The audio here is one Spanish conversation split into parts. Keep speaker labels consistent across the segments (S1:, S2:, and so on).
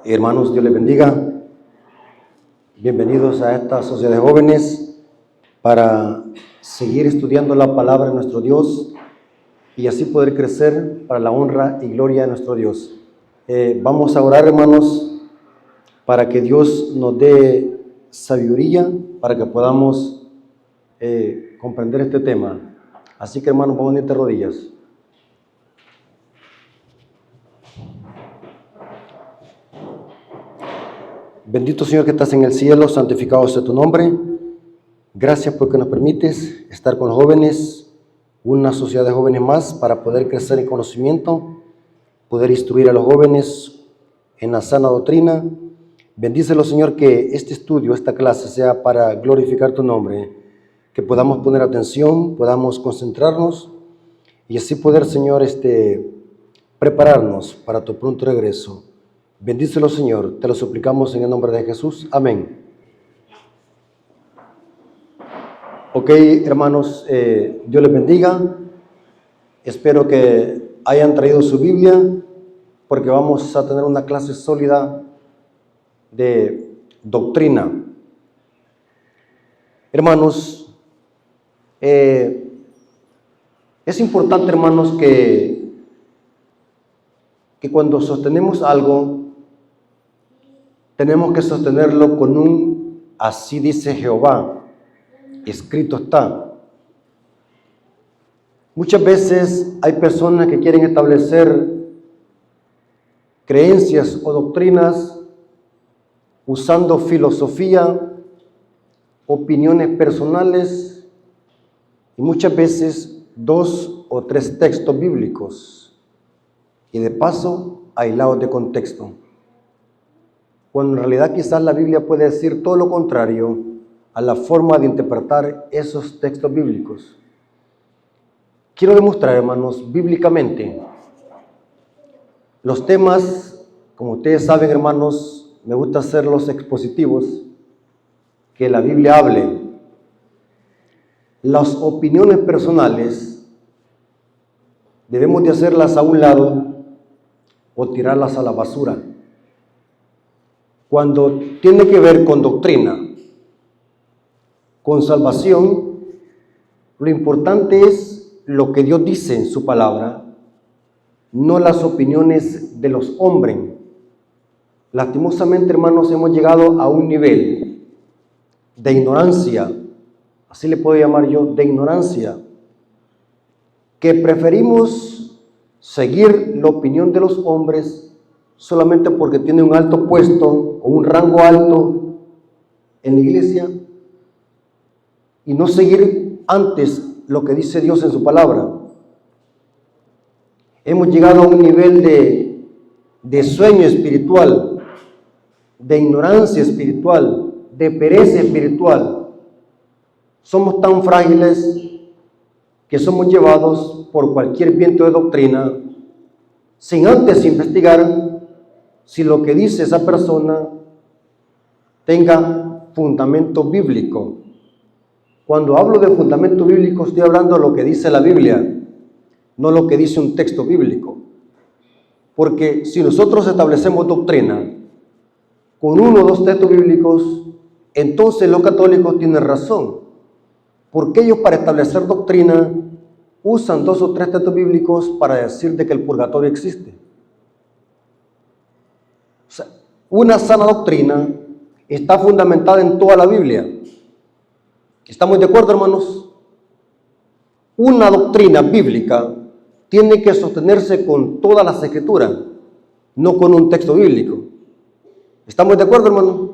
S1: Hermanos, Dios les bendiga. Bienvenidos a esta sociedad de jóvenes para seguir estudiando la palabra de nuestro Dios y así poder crecer para la honra y gloria de nuestro Dios. Vamos a orar, hermanos, para que Dios nos dé sabiduría para que podamos comprender este tema. Así que, hermanos, vamos a unirte rodillas. Bendito Señor que estás en el cielo, santificado sea tu nombre. Gracias porque nos permites estar con los jóvenes, una sociedad de jóvenes más para poder crecer en conocimiento, poder instruir a los jóvenes en la sana doctrina. Bendícelo, Señor, que este estudio, esta clase sea para glorificar tu nombre, que podamos poner atención, podamos concentrarnos y así poder, Señor, prepararnos para tu pronto regreso. Bendícelo, Señor, te lo suplicamos en el nombre de Jesús. Amén. Ok, hermanos, Dios les bendiga. Espero que hayan traído su Biblia porque vamos a tener una clase sólida de doctrina. Hermanos, es importante, hermanos, que cuando sostenemos algo, tenemos que sostenerlo con un así dice Jehová, escrito está. Muchas veces hay personas que quieren establecer creencias o doctrinas usando filosofía, opiniones personales y muchas veces 2 o 3 textos bíblicos y de paso aislados de contexto. Cuando en realidad quizás la Biblia puede decir todo lo contrario a la forma de interpretar esos textos bíblicos. Quiero demostrar, hermanos, bíblicamente. Los temas, como ustedes saben, hermanos, me gusta hacerlos expositivos, que la Biblia hable. Las opiniones personales debemos de hacerlas a un lado o tirarlas a la basura. Cuando tiene que ver con doctrina, con salvación, lo importante es lo que Dios dice en su palabra, no las opiniones de los hombres. Lastimosamente, hermanos, hemos llegado a un nivel de ignorancia, así le puedo llamar yo, de ignorancia, que preferimos seguir la opinión de los hombres solamente porque tiene un alto puesto o un rango alto en la iglesia y no seguir antes lo que dice Dios en su palabra. Hemos llegado a un nivel de sueño espiritual, de ignorancia espiritual, de pereza espiritual. Somos tan frágiles que somos llevados por cualquier viento de doctrina sin antes investigar si lo que dice esa persona tenga fundamento bíblico. Cuando hablo de fundamento bíblico, estoy hablando de lo que dice la Biblia, no lo que dice un texto bíblico. Porque si nosotros establecemos doctrina con 1 o 2 textos bíblicos, entonces los católicos tienen razón. Porque ellos para establecer doctrina usan 2 o 3 textos bíblicos para decir de que el purgatorio existe. O sea, una sana doctrina está fundamentada en toda la Biblia. ¿Estamos de acuerdo, hermanos? Una doctrina bíblica tiene que sostenerse con todas las escrituras, no con un texto bíblico. ¿Estamos de acuerdo, hermanos?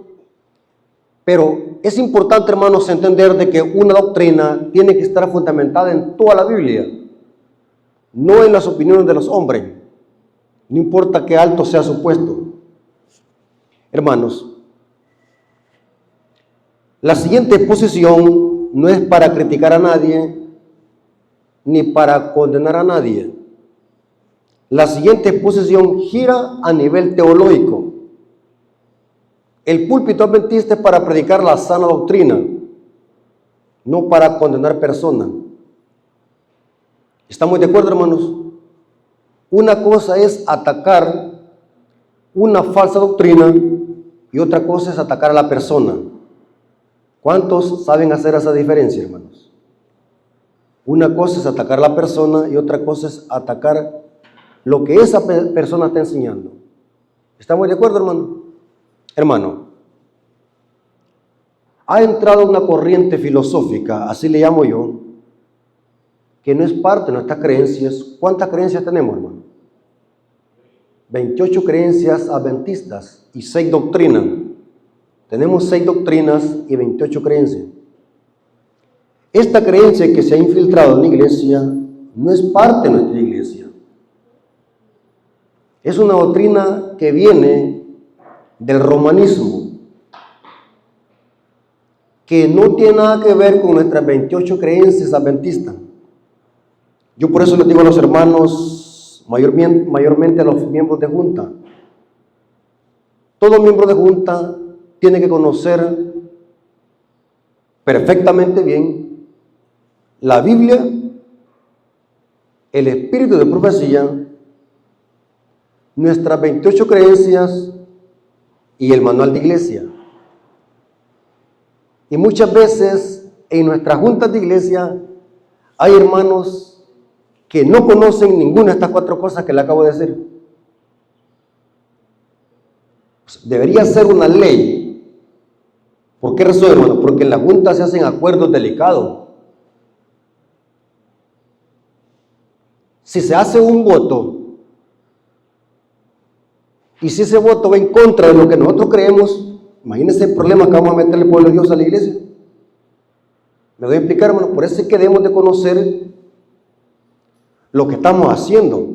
S1: Pero es importante, hermanos, entender de que una doctrina tiene que estar fundamentada en toda la Biblia, no en las opiniones de los hombres, no importa qué alto sea su puesto. Hermanos, la siguiente exposición no es para criticar a nadie ni para condenar a nadie. La siguiente exposición gira a nivel teológico. El púlpito adventista es para predicar la sana doctrina, no para condenar personas. ¿Estamos de acuerdo, hermanos? Una cosa es atacar una falsa doctrina y otra cosa es atacar a la persona. ¿Cuántos saben hacer esa diferencia, hermanos? Una cosa es atacar a la persona y otra cosa es atacar lo que esa persona está enseñando. ¿Estamos de acuerdo, hermano? Hermano, ha entrado una corriente filosófica, así le llamo yo, que no es parte de nuestras creencias. ¿Cuántas creencias tenemos, hermano? 28 creencias adventistas y 6 doctrinas. Tenemos 6 doctrinas y 28 creencias. Esta creencia que se ha infiltrado en la iglesia no es parte de nuestra iglesia. Es una doctrina que viene del romanismo, que no tiene nada que ver con nuestras 28 creencias adventistas. Yo por eso les digo a los hermanos, mayormente a los miembros de junta, todo miembro de junta tiene que conocer perfectamente bien la Biblia, el espíritu de profecía, nuestras 28 creencias y el manual de iglesia. Y muchas veces en nuestras juntas de iglesia hay hermanos que no conocen ninguna de estas 4 cosas que le acabo de decir. Debería ser una ley. ¿Por qué razón, hermano? Porque en la junta se hacen acuerdos delicados. Si se hace un voto y si ese voto va en contra de lo que nosotros creemos, imagínense el problema que vamos a meterle al pueblo de Dios a la iglesia. Me doy a explicar, hermano. Por eso es que debemos de conocer lo que estamos haciendo.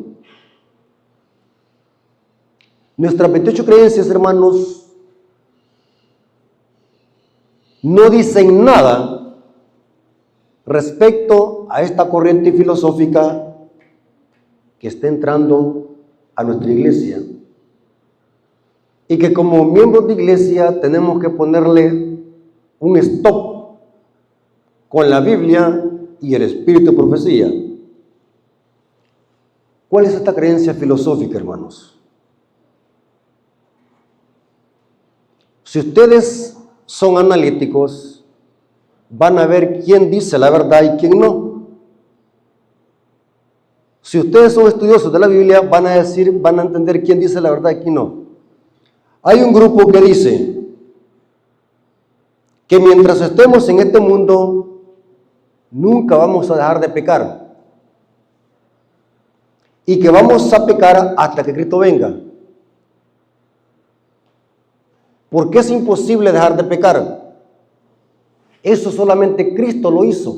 S1: Nuestras 28 creencias, hermanos, no dicen nada respecto a esta corriente filosófica que está entrando a nuestra iglesia. Y que como miembros de iglesia tenemos que ponerle un stop con la Biblia y el espíritu de profecía. ¿Cuál es esta creencia filosófica, hermanos? Si ustedes son analíticos, van a ver quién dice la verdad y quién no. Si ustedes son estudiosos de la Biblia, van a entender quién dice la verdad y quién no. Hay un grupo que dice que mientras estemos en este mundo, nunca vamos a dejar de pecar. Y que vamos a pecar hasta que Cristo venga. ¿Por qué es imposible dejar de pecar? Eso solamente Cristo lo hizo,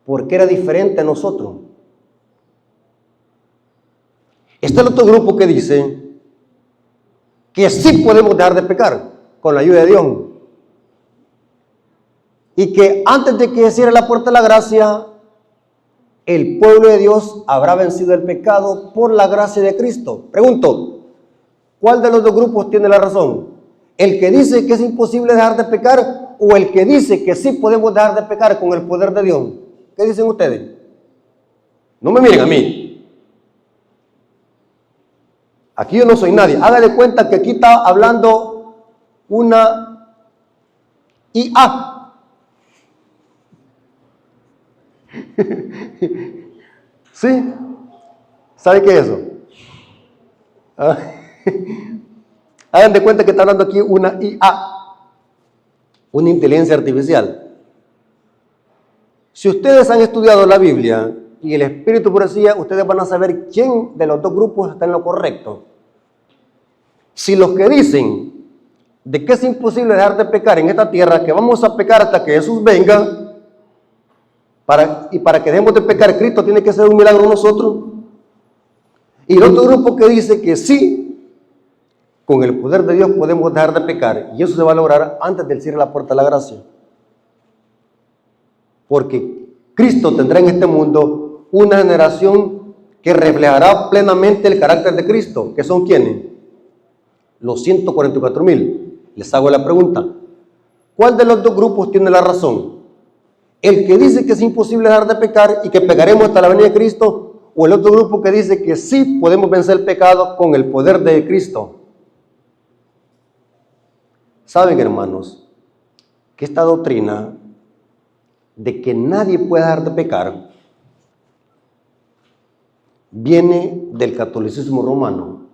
S1: porque era diferente a nosotros. Está el otro grupo que dice que sí podemos dejar de pecar con la ayuda de Dios. Y que antes de que se cierre la puerta de la gracia, el pueblo de Dios habrá vencido el pecado por la gracia de Cristo. Pregunto, ¿cuál de los dos grupos tiene la razón? ¿El que dice que es imposible dejar de pecar o el que dice que sí podemos dejar de pecar con el poder de Dios? ¿Qué dicen ustedes? No me miren a mí. Aquí yo no soy nadie. Hágale cuenta que aquí está hablando una IA. ¿Sí? ¿Sabe qué es eso? Hagan de cuenta que está hablando aquí una IA, una inteligencia artificial. Si ustedes han estudiado la Biblia y el espíritu de profecía, ustedes van a saber quién de los dos grupos está en lo correcto. Si los que dicen de que es imposible dejar de pecar en esta tierra, que vamos a pecar hasta que Jesús venga, para que dejemos de pecar, Cristo tiene que hacer un milagro en nosotros. Y el otro grupo que dice que sí, con el poder de Dios podemos dejar de pecar, y eso se va a lograr antes del cierre de la puerta de la gracia. Porque Cristo tendrá en este mundo una generación que reflejará plenamente el carácter de Cristo. ¿Que son quiénes? Los 144,000. Les hago la pregunta, ¿cuál de los dos grupos tiene la razón? ¿El que dice que es imposible dejar de pecar y que pecaremos hasta la venida de Cristo? o el otro grupo que dice que sí podemos vencer el pecado con el poder de Cristo. Saben, hermanos, que esta doctrina de que nadie puede dejar de pecar viene del catolicismo romano,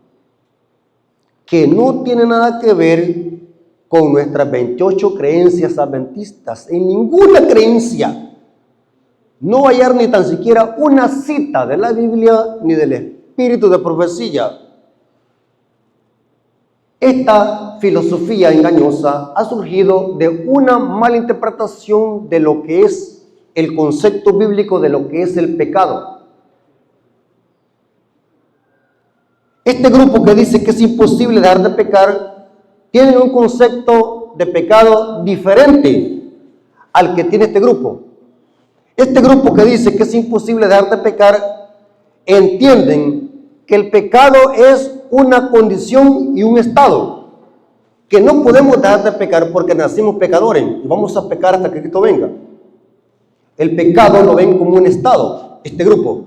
S1: que no tiene nada que ver con nuestras 28 creencias adventistas. En ninguna creencia no va a hallar ni tan siquiera una cita de la Biblia ni del espíritu de profecía. Esta filosofía engañosa ha surgido de una mala interpretación de lo que es el concepto bíblico de lo que es el pecado. Este grupo que dice que es imposible dejar de pecar, tiene un concepto de pecado diferente al que tiene este grupo. Este grupo que dice que es imposible dejar de pecar, entienden que el pecado es una condición y un estado, que no podemos dejar de pecar porque nacimos pecadores y vamos a pecar hasta que Cristo venga. El pecado lo ven como un estado, este grupo.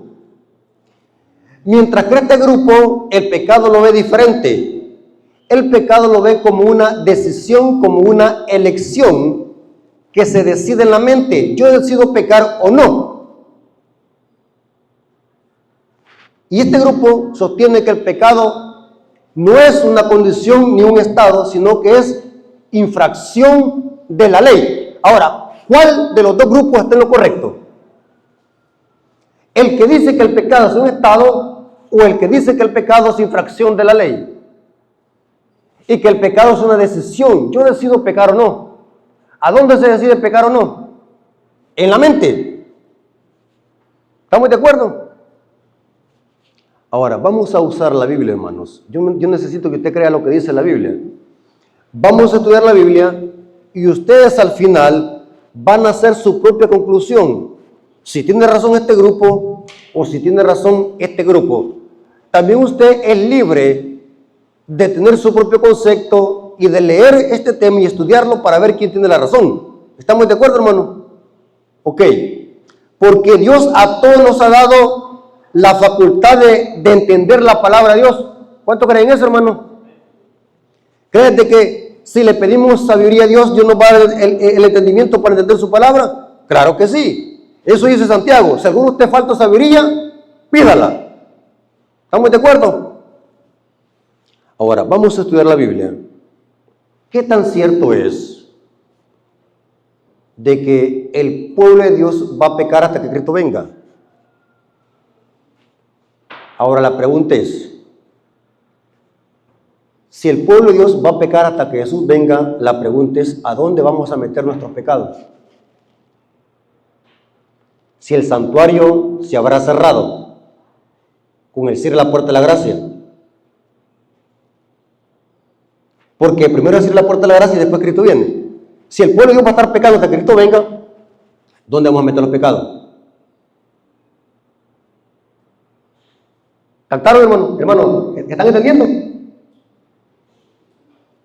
S1: Mientras que este grupo, el pecado lo ve diferente. El pecado lo ve como una decisión, como una elección que se decide en la mente. Yo decido pecar o no. Y este grupo sostiene que el pecado no es una condición ni un estado, sino que es infracción de la ley. Ahora, ¿cuál de los dos grupos está en lo correcto? ¿El que dice que el pecado es un estado o el que dice que el pecado es infracción de la ley? Y que el pecado es una decisión. Yo decido pecar o no. ¿A dónde se decide pecar o no? En la mente. ¿Estamos de acuerdo? Ahora, vamos a usar la Biblia, hermanos. Yo necesito que usted crea lo que dice la Biblia. Vamos a estudiar la Biblia y ustedes al final van a hacer su propia conclusión. Si tiene razón este grupo o si tiene razón este grupo. También usted es libre de tener su propio concepto y de leer este tema y estudiarlo para ver quién tiene la razón. ¿Estamos de acuerdo, hermano? Ok. Porque Dios a todos nos ha dado la facultad de entender la palabra de Dios. ¿Cuánto creen eso, hermano? ¿Creen de que si le pedimos sabiduría a Dios, Dios nos va a dar el entendimiento para entender su palabra? Claro que sí. Eso dice Santiago. Si a alguno usted falta sabiduría, pídala. ¿Estamos de acuerdo? Ahora, vamos a estudiar la Biblia. ¿Qué tan cierto es de que el pueblo de Dios va a pecar hasta que Cristo venga? Ahora la pregunta es, si el pueblo de Dios va a pecar hasta que Jesús venga, la pregunta es, ¿a dónde vamos a meter nuestros pecados? Si el santuario se habrá cerrado con el cierre de la puerta de la gracia. Porque primero es la puerta de la gracia y después Cristo viene. Si el pueblo de Dios va a estar pecando hasta que Cristo venga, ¿dónde vamos a meter los pecados? ¿Captaron, hermano? Hermano, ¿están entendiendo?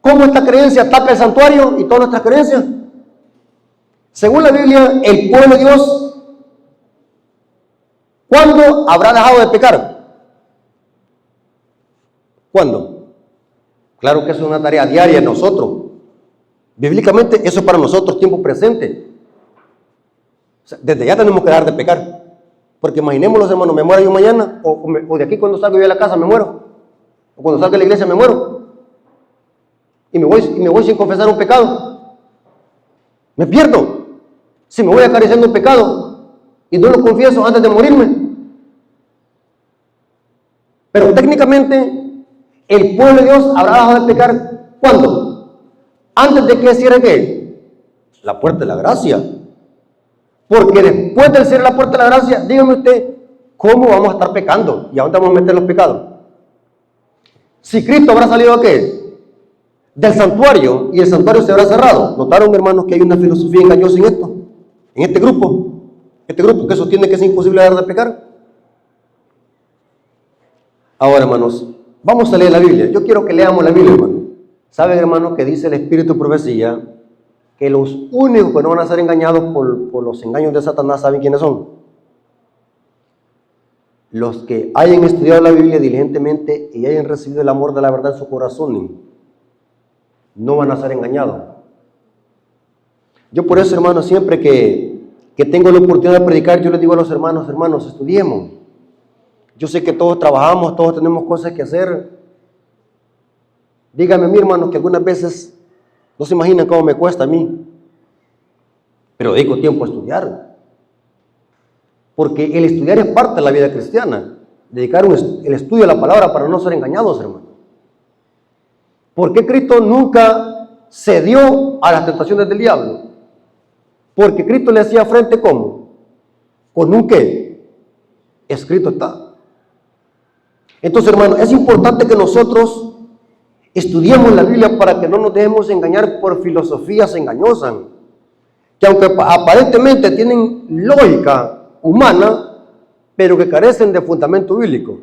S1: ¿Cómo esta creencia ataca el santuario y todas nuestras creencias? Según la Biblia, el pueblo de Dios, ¿cuándo habrá dejado de pecar? ¿Cuándo? Claro que eso es una tarea diaria de nosotros. Bíblicamente, eso es para nosotros tiempo presente. O sea, desde ya tenemos que dejar de pecar. Porque imaginémoslo, hermano, me muero yo mañana, o de aquí cuando salgo yo de la casa me muero, o cuando salgo de la iglesia me muero, y me voy sin confesar un pecado. Me pierdo. Si me voy acariciando un pecado y no lo confieso antes de morirme. Pero técnicamente, el pueblo de Dios habrá dejado de pecar, ¿cuándo? Antes de que cierre ¿qué? La puerta de la gracia. Porque después del cierre de la puerta de la gracia, dígame usted, ¿cómo vamos a estar pecando? ¿Y a dónde vamos a meter los pecados? Si Cristo habrá salido ¿qué? Del santuario, y el santuario se habrá cerrado. ¿Notaron, hermanos, que hay una filosofía engañosa en esto? En este grupo que sostiene que es imposible dejar de pecar. Ahora, hermanos, vamos a leer la Biblia. Yo quiero que leamos la Biblia, hermano. ¿Saben, hermano, que dice el Espíritu de Profecía? Que los únicos que no van a ser engañados por los engaños de Satanás, ¿saben quiénes son? los que hayan estudiado la Biblia diligentemente y hayan recibido el amor de la verdad en su corazón, no van a ser engañados. Yo por eso, hermanos, siempre que tengo la oportunidad de predicar, yo les digo a los hermanos, hermanos, estudiemos. Yo sé que todos trabajamos, todos tenemos cosas que hacer. Dígame, mi hermano, que algunas veces no se imaginan cómo me cuesta a mí, pero dedico tiempo a estudiar. Porque el estudiar es parte de la vida cristiana. Dedicar el estudio a la palabra para no ser engañados, hermano. ¿Por qué Cristo nunca cedió a las tentaciones del diablo? Porque Cristo le hacía frente, ¿cómo? ¿Con un qué? Escrito está. Entonces, hermano, es importante que nosotros estudiemos la Biblia para que no nos dejemos engañar por filosofías engañosas, que aunque aparentemente tienen lógica humana, pero que carecen de fundamento bíblico.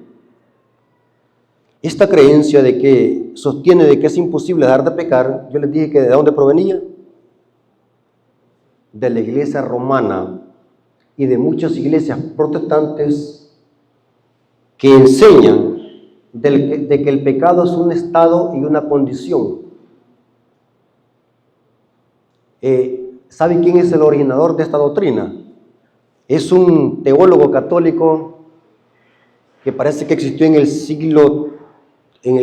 S1: Esta creencia de que sostiene de que es imposible dejar de pecar, yo les dije que de dónde provenía. De la iglesia romana y de muchas iglesias protestantes que enseñan de que el pecado es un estado y una condición. ¿Sabe quién es el originador de esta doctrina? Es un teólogo católico que parece que existió en el siglo III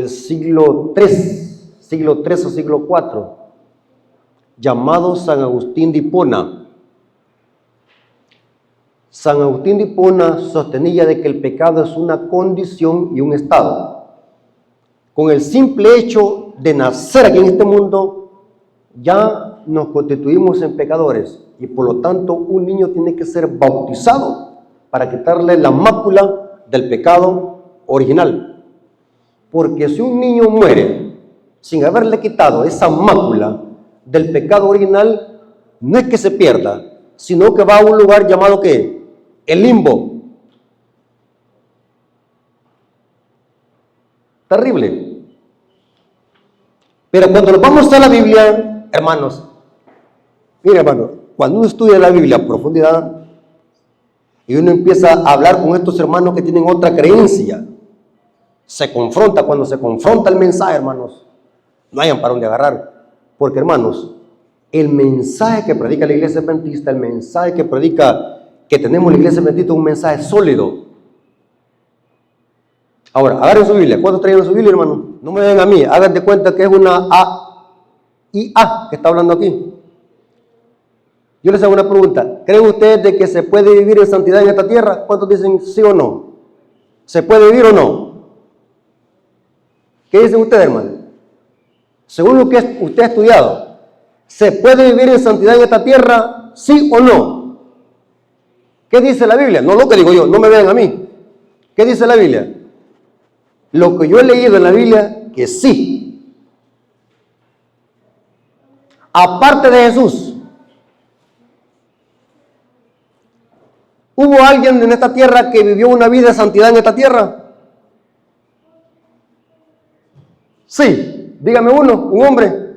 S1: o siglo IV, llamado San Agustín de Hipona. San Agustín de Hipona sostenía de que el pecado es una condición y un estado. Con el simple hecho de nacer aquí en este mundo, ya nos constituimos en pecadores. Y por lo tanto, un niño tiene que ser bautizado para quitarle la mácula del pecado original. Porque si un niño muere sin haberle quitado esa mácula del pecado original, no es que se pierda, sino que va a un lugar llamado ¿qué? El limbo. Terrible. Pero cuando nos vamos a la Biblia, hermanos, mire, hermano, cuando uno estudia la Biblia a profundidad y uno empieza a hablar con estos hermanos que tienen otra creencia, cuando se confronta el mensaje, hermanos, no hayan para dónde agarrar. Porque, hermanos, el mensaje que predica la iglesia adventista, el mensaje que tenemos la iglesia adventista es un mensaje sólido. Ahora, agarren su Biblia. ¿Cuántos traen su Biblia, hermano? No me ven a mí, hagan de cuenta que es una A que está hablando aquí. Yo les hago una pregunta. ¿Creen ustedes de que se puede vivir en santidad en esta tierra? ¿Cuántos dicen sí o no? ¿Se puede vivir o no? ¿Qué dicen ustedes, hermano? Según lo que usted ha estudiado, ¿se puede vivir en santidad en esta tierra? ¿Sí o no? ¿Qué dice la Biblia? No lo que digo yo, no me vean a mí. ¿Qué dice la Biblia? Lo que yo he leído en la Biblia, que sí. Aparte de Jesús, ¿hubo alguien en esta tierra que vivió una vida de santidad en esta tierra? Sí, dígame uno, un hombre.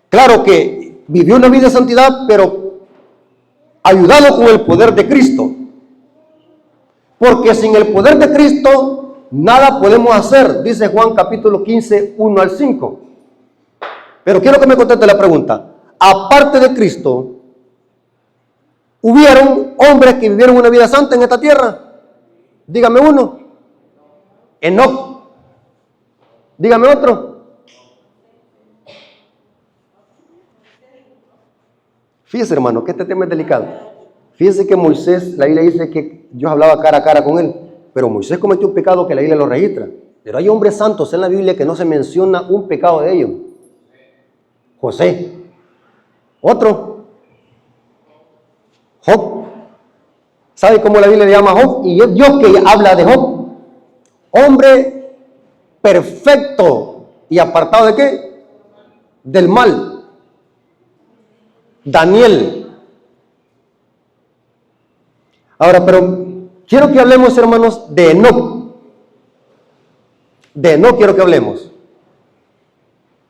S1: Claro que vivió una vida de santidad, pero ayudado con el poder de Cristo. Porque sin el poder de Cristo, nada podemos hacer, dice Juan capítulo 15, 1 al 5. Pero quiero que me conteste la pregunta. Aparte de Cristo, ¿hubieron hombres que vivieron una vida santa en esta tierra? Dígame uno. Enoc. Dígame otro. Fíjese, hermano, que este tema es delicado. Fíjese que Moisés, la Biblia dice que Dios hablaba cara a cara con él, pero Moisés cometió un pecado que la Biblia lo registra. Pero hay hombres santos en la Biblia que no se menciona un pecado de ellos. José. Otro. Job. ¿Sabe cómo la Biblia le llama a Job? Y es Dios que habla de Job. Hombre perfecto y apartado de qué? Del mal. Daniel. Ahora, pero quiero que hablemos, hermanos, de Enoc. De Enoc quiero que hablemos.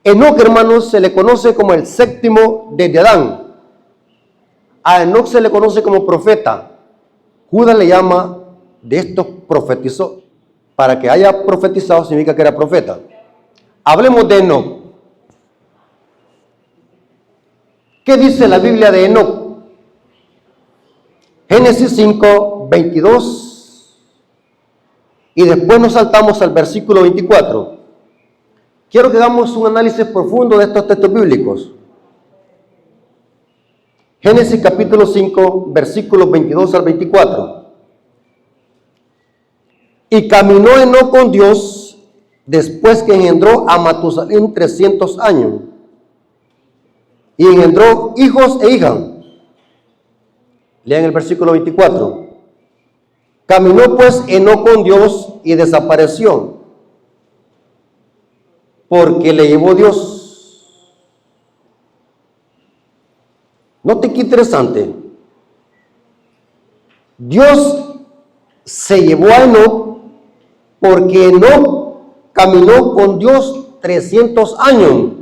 S1: Enoc, hermanos, se le conoce como el séptimo desde Adán. A Enoc se le conoce como profeta. Judas le llama de estos profetizó. Para que haya profetizado significa que era profeta. Hablemos de Enoc. ¿Qué dice la Biblia de Enoc? Génesis 5, 22. Y después nos saltamos al versículo 24. Quiero que hagamos un análisis profundo de estos textos bíblicos. Génesis capítulo 5, versículos 22 al 24. Y caminó Enoc con Dios después que engendró a Matusalén 300 años. Y engendró hijos e hijas. Lean el versículo 24. Caminó pues Enoc con Dios y desapareció, porque le llevó Dios. Note qué interesante. Dios se llevó a Enoc porque Enoc caminó con Dios 300 años.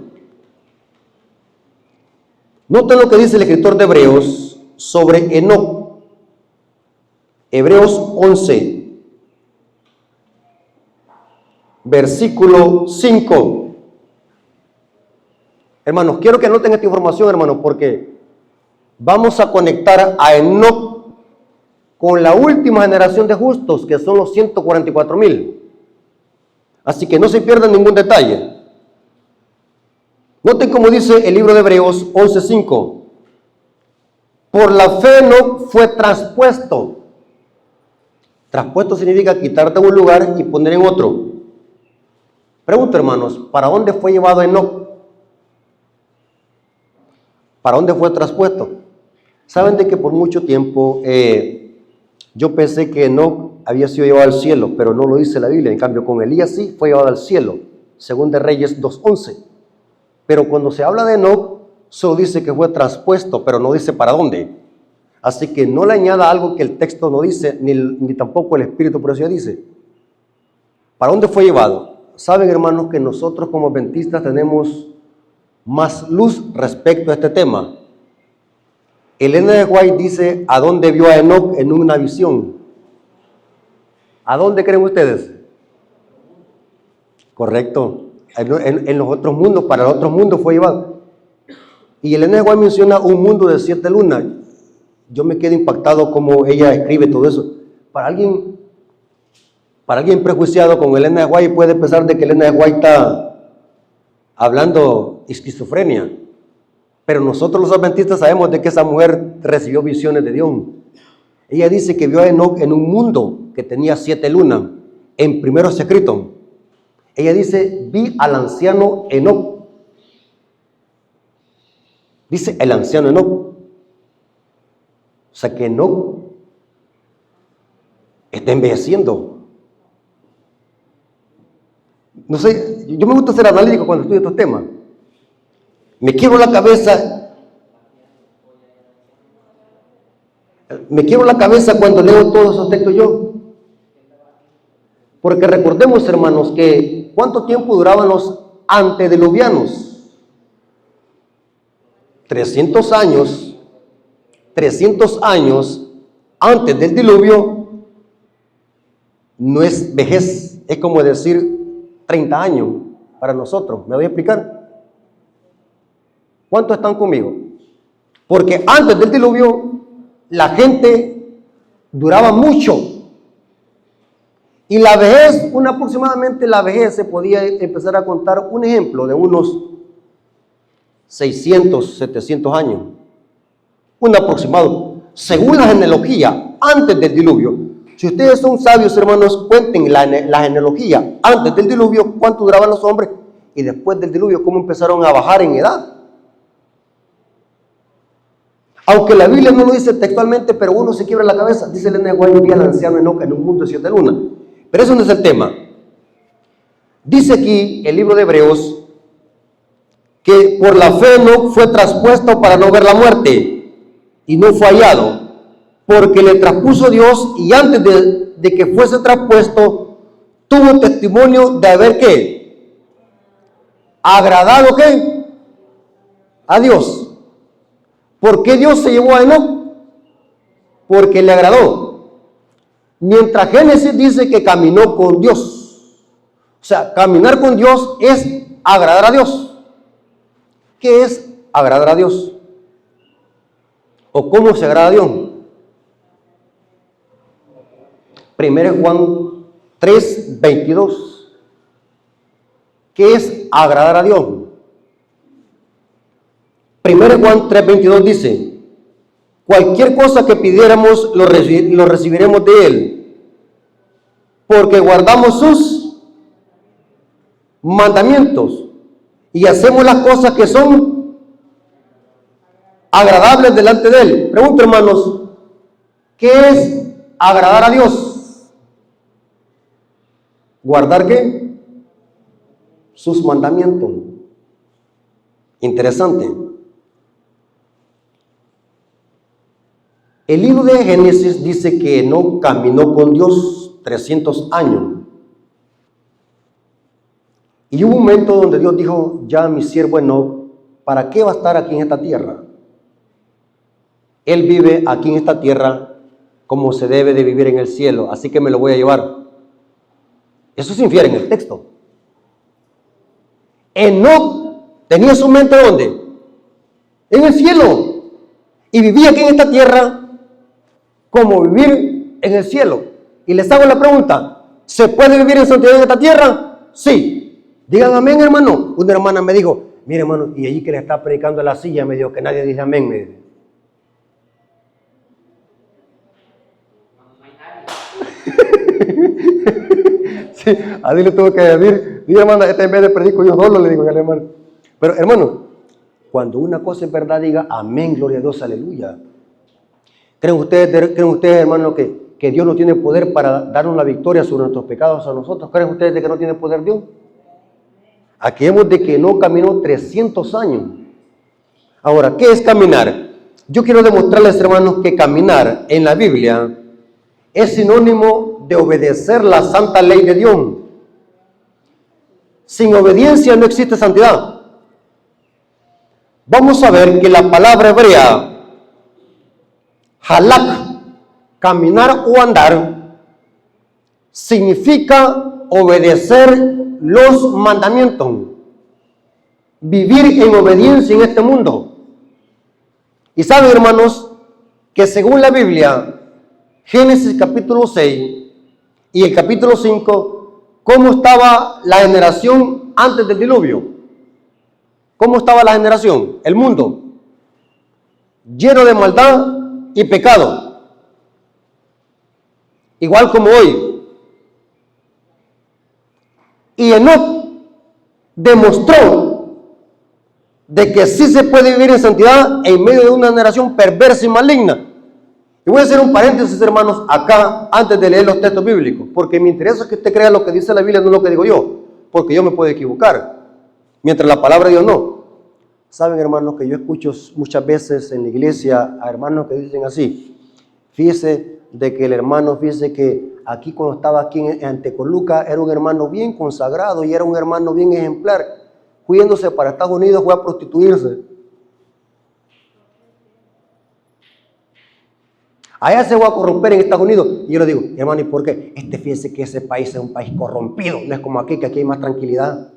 S1: Noten lo que dice el escritor de Hebreos sobre Enoc. Hebreos 11, versículo 5. Hermanos, quiero que anoten esta información, hermanos, porque vamos a conectar a Enoc con la última generación de justos, que son los 144,000. Así que no se pierdan ningún detalle. Noten cómo dice el libro de Hebreos 11:5. Por la fe Enoc fue traspuesto. Traspuesto significa quitar de un lugar y poner en otro. Pregunto, hermanos, ¿para dónde fue llevado Enoc? ¿Para dónde fue traspuesto? Saben de que por mucho tiempo yo pensé que Enoc había sido llevado al cielo, pero no lo dice la Biblia. En cambio, con Elías sí fue llevado al cielo, según de Reyes 2:11. Pero cuando se habla de Enoc, solo dice que fue traspuesto, pero no dice para dónde. Así que no le añada algo que el texto no dice, ni tampoco el Espíritu por eso dice. ¿Para dónde fue llevado? Saben, hermanos, que nosotros como adventistas tenemos más luz respecto a este tema. Elena de White dice, ¿a dónde vio a Enoc en una visión? ¿A dónde creen ustedes? Correcto. En los otros mundos, para los otros mundos fue llevado. Y Elena de White menciona un mundo de 7 lunas. Yo me quedo impactado como ella escribe todo eso. Para alguien prejuiciado con Elena de White puede pensar de que Elena de White está hablando esquizofrenia. Pero nosotros los adventistas sabemos de que esa mujer recibió visiones de Dios. Ella dice que vio a Enoc en un mundo que tenía 7 lunas. En primeros escritos. Ella dice, vi al anciano Enoc. Dice el anciano Enoc. O sea que Enoc está envejeciendo. No sé, yo me gusta ser analítico cuando estudio estos temas. Me quiebro la cabeza cuando leo todos esos textos yo. Porque recordemos, hermanos, que ¿cuánto tiempo duraban los antediluvianos? 300 años. 300 años antes del diluvio no es vejez, es como decir 30 años para nosotros. ¿Me voy a explicar? ¿Cuántos están conmigo? Porque antes del diluvio la gente duraba mucho. Y la vejez, aproximadamente la vejez se podía empezar a contar un ejemplo de unos 600, 700 años. Un aproximado. Según la genealogía, antes del diluvio. Si ustedes son sabios, hermanos, cuenten la genealogía. Antes del diluvio, cuánto duraban los hombres. Y después del diluvio, cómo empezaron a bajar en edad. Aunque la Biblia no lo dice textualmente, pero uno se quiebra la cabeza. Dice Elena de White, al anciano Enoc en un mundo de 7 lunas. Pero eso no es el tema. Dice aquí el libro de Hebreos que por la fe Enoc fue traspuesto para no ver la muerte y no fue hallado, porque le traspuso Dios y antes de que fuese traspuesto tuvo testimonio de haber ¿qué? Agradado ¿qué? A Dios. ¿Por qué Dios se llevó a Enoc? Porque le agradó. Mientras Génesis dice que caminó con Dios. O sea, caminar con Dios es agradar a Dios. ¿Qué es agradar a Dios? ¿O cómo se agrada a Dios? 1 Juan 3:22. ¿Qué es agradar a Dios? 1 Juan 3:22 dice: cualquier cosa que pidiéramos lo recibiremos de Él, porque guardamos sus mandamientos y hacemos las cosas que son agradables delante de Él. Pregunto, hermanos, ¿qué es agradar a Dios? ¿Guardar qué? Sus mandamientos. Interesante. El libro de Génesis dice que no caminó con Dios 300 años. Y hubo un momento donde Dios dijo: ya mi siervo Enoc, ¿para qué va a estar aquí en esta tierra? Él vive aquí en esta tierra como se debe de vivir en el cielo, así que me lo voy a llevar. Eso se infiere en el texto. Enoc tenía su mente ¿dónde? En el cielo. Y vivía aquí en esta tierra como vivir en el cielo. Y les hago la pregunta: ¿se puede vivir en santidad en esta tierra? Sí. Digan amén, hermano. Una hermana me dijo: mire, hermano, y allí que le está predicando en la silla, me dijo que nadie dice amén. Me dijo. Sí, a Dios le tuvo que decir: diga, hermana, en vez de predico yo solo, le digo al hermano. Pero, hermano, cuando una cosa es verdad, diga amén, gloria a Dios, aleluya. ¿Creen ustedes, hermano, que Dios no tiene poder para darnos la victoria sobre nuestros pecados a nosotros? ¿Creen ustedes de que no tiene poder Dios? Aquí vemos de que no caminó 300 años. Ahora, ¿qué es caminar? Yo quiero demostrarles, hermanos, que caminar en la Biblia es sinónimo de obedecer la santa ley de Dios. Sin obediencia no existe santidad. Vamos a ver que la palabra hebrea halak, caminar o andar, significa obedecer los mandamientos, vivir en obediencia en este mundo. Y saben, hermanos, que según la Biblia, Génesis capítulo 6 y el capítulo 5, ¿cómo estaba la generación antes del diluvio? ¿Cómo estaba la generación? El mundo, lleno de maldad y pecado, igual como hoy. Y Enoc demostró de que sí se puede vivir en santidad en medio de una generación perversa y maligna. Y voy a hacer un paréntesis, hermanos, acá, antes de leer los textos bíblicos, porque me interesa que usted crea lo que dice la Biblia, no lo que digo yo, porque yo me puedo equivocar, mientras la palabra de Dios no. Saben, hermanos, que yo escucho muchas veces en la iglesia a hermanos que dicen así: fíjese de que el hermano, fíjese que aquí cuando estaba aquí en Antecoluca era un hermano bien consagrado y era un hermano bien ejemplar, yéndose para Estados Unidos fue a prostituirse. Allá se va a corromper en Estados Unidos. Y yo le digo: hermano, ¿y por qué? Fíjese que ese país es un país corrompido, no es como aquí, que aquí hay más tranquilidad.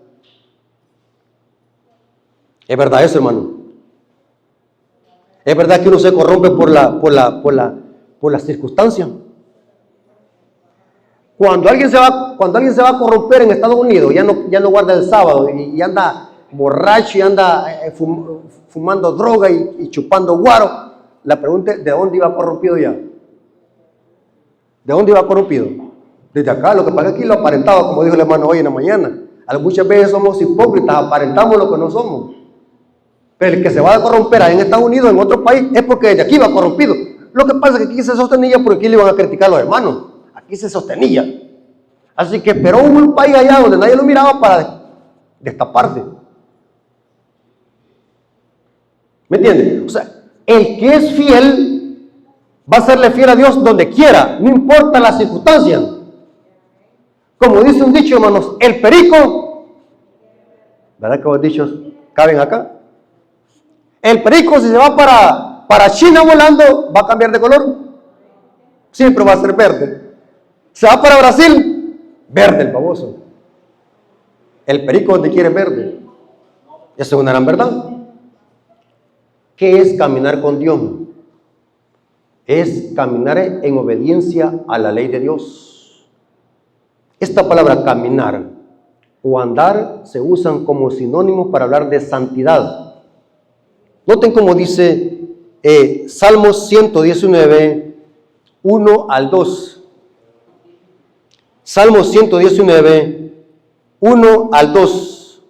S1: Es verdad eso, hermano. Es verdad que uno se corrompe por las circunstancias. Cuando alguien se va a corromper en Estados Unidos, ya no guarda el sábado y anda borracho y anda fumando droga y chupando guaro. La pregunta es: ¿de dónde iba corrompido ya? ¿De dónde iba corrompido? Desde acá. Lo que pasa es que aquí lo aparentaba, como dijo el hermano hoy en la mañana. Muchas veces somos hipócritas, aparentamos lo que no somos. Pero el que se va a corromper en Estados Unidos, en otro país, es porque desde aquí va corrompido. Lo que pasa es que aquí se sostenía porque aquí le iban a criticar a los hermanos. Aquí se sostenía. Así que esperó un país allá donde nadie lo miraba para destaparse. ¿Me entiendes? O sea, el que es fiel va a serle fiel a Dios donde quiera, no importa las circunstancias. Como dice un dicho, hermanos, el perico, ¿verdad que los dichos caben acá? El perico, si se va para China volando, ¿va a cambiar de color? Siempre va a ser verde. Se va para Brasil, verde el baboso. El perico donde quiere verde. Eso es una gran verdad. ¿Qué es caminar con Dios? Es caminar en obediencia a la ley de Dios. Esta palabra caminar o andar se usan como sinónimos para hablar de santidad. Noten cómo dice Salmos 119, 1 al 2. Salmos 119, 1 al 2.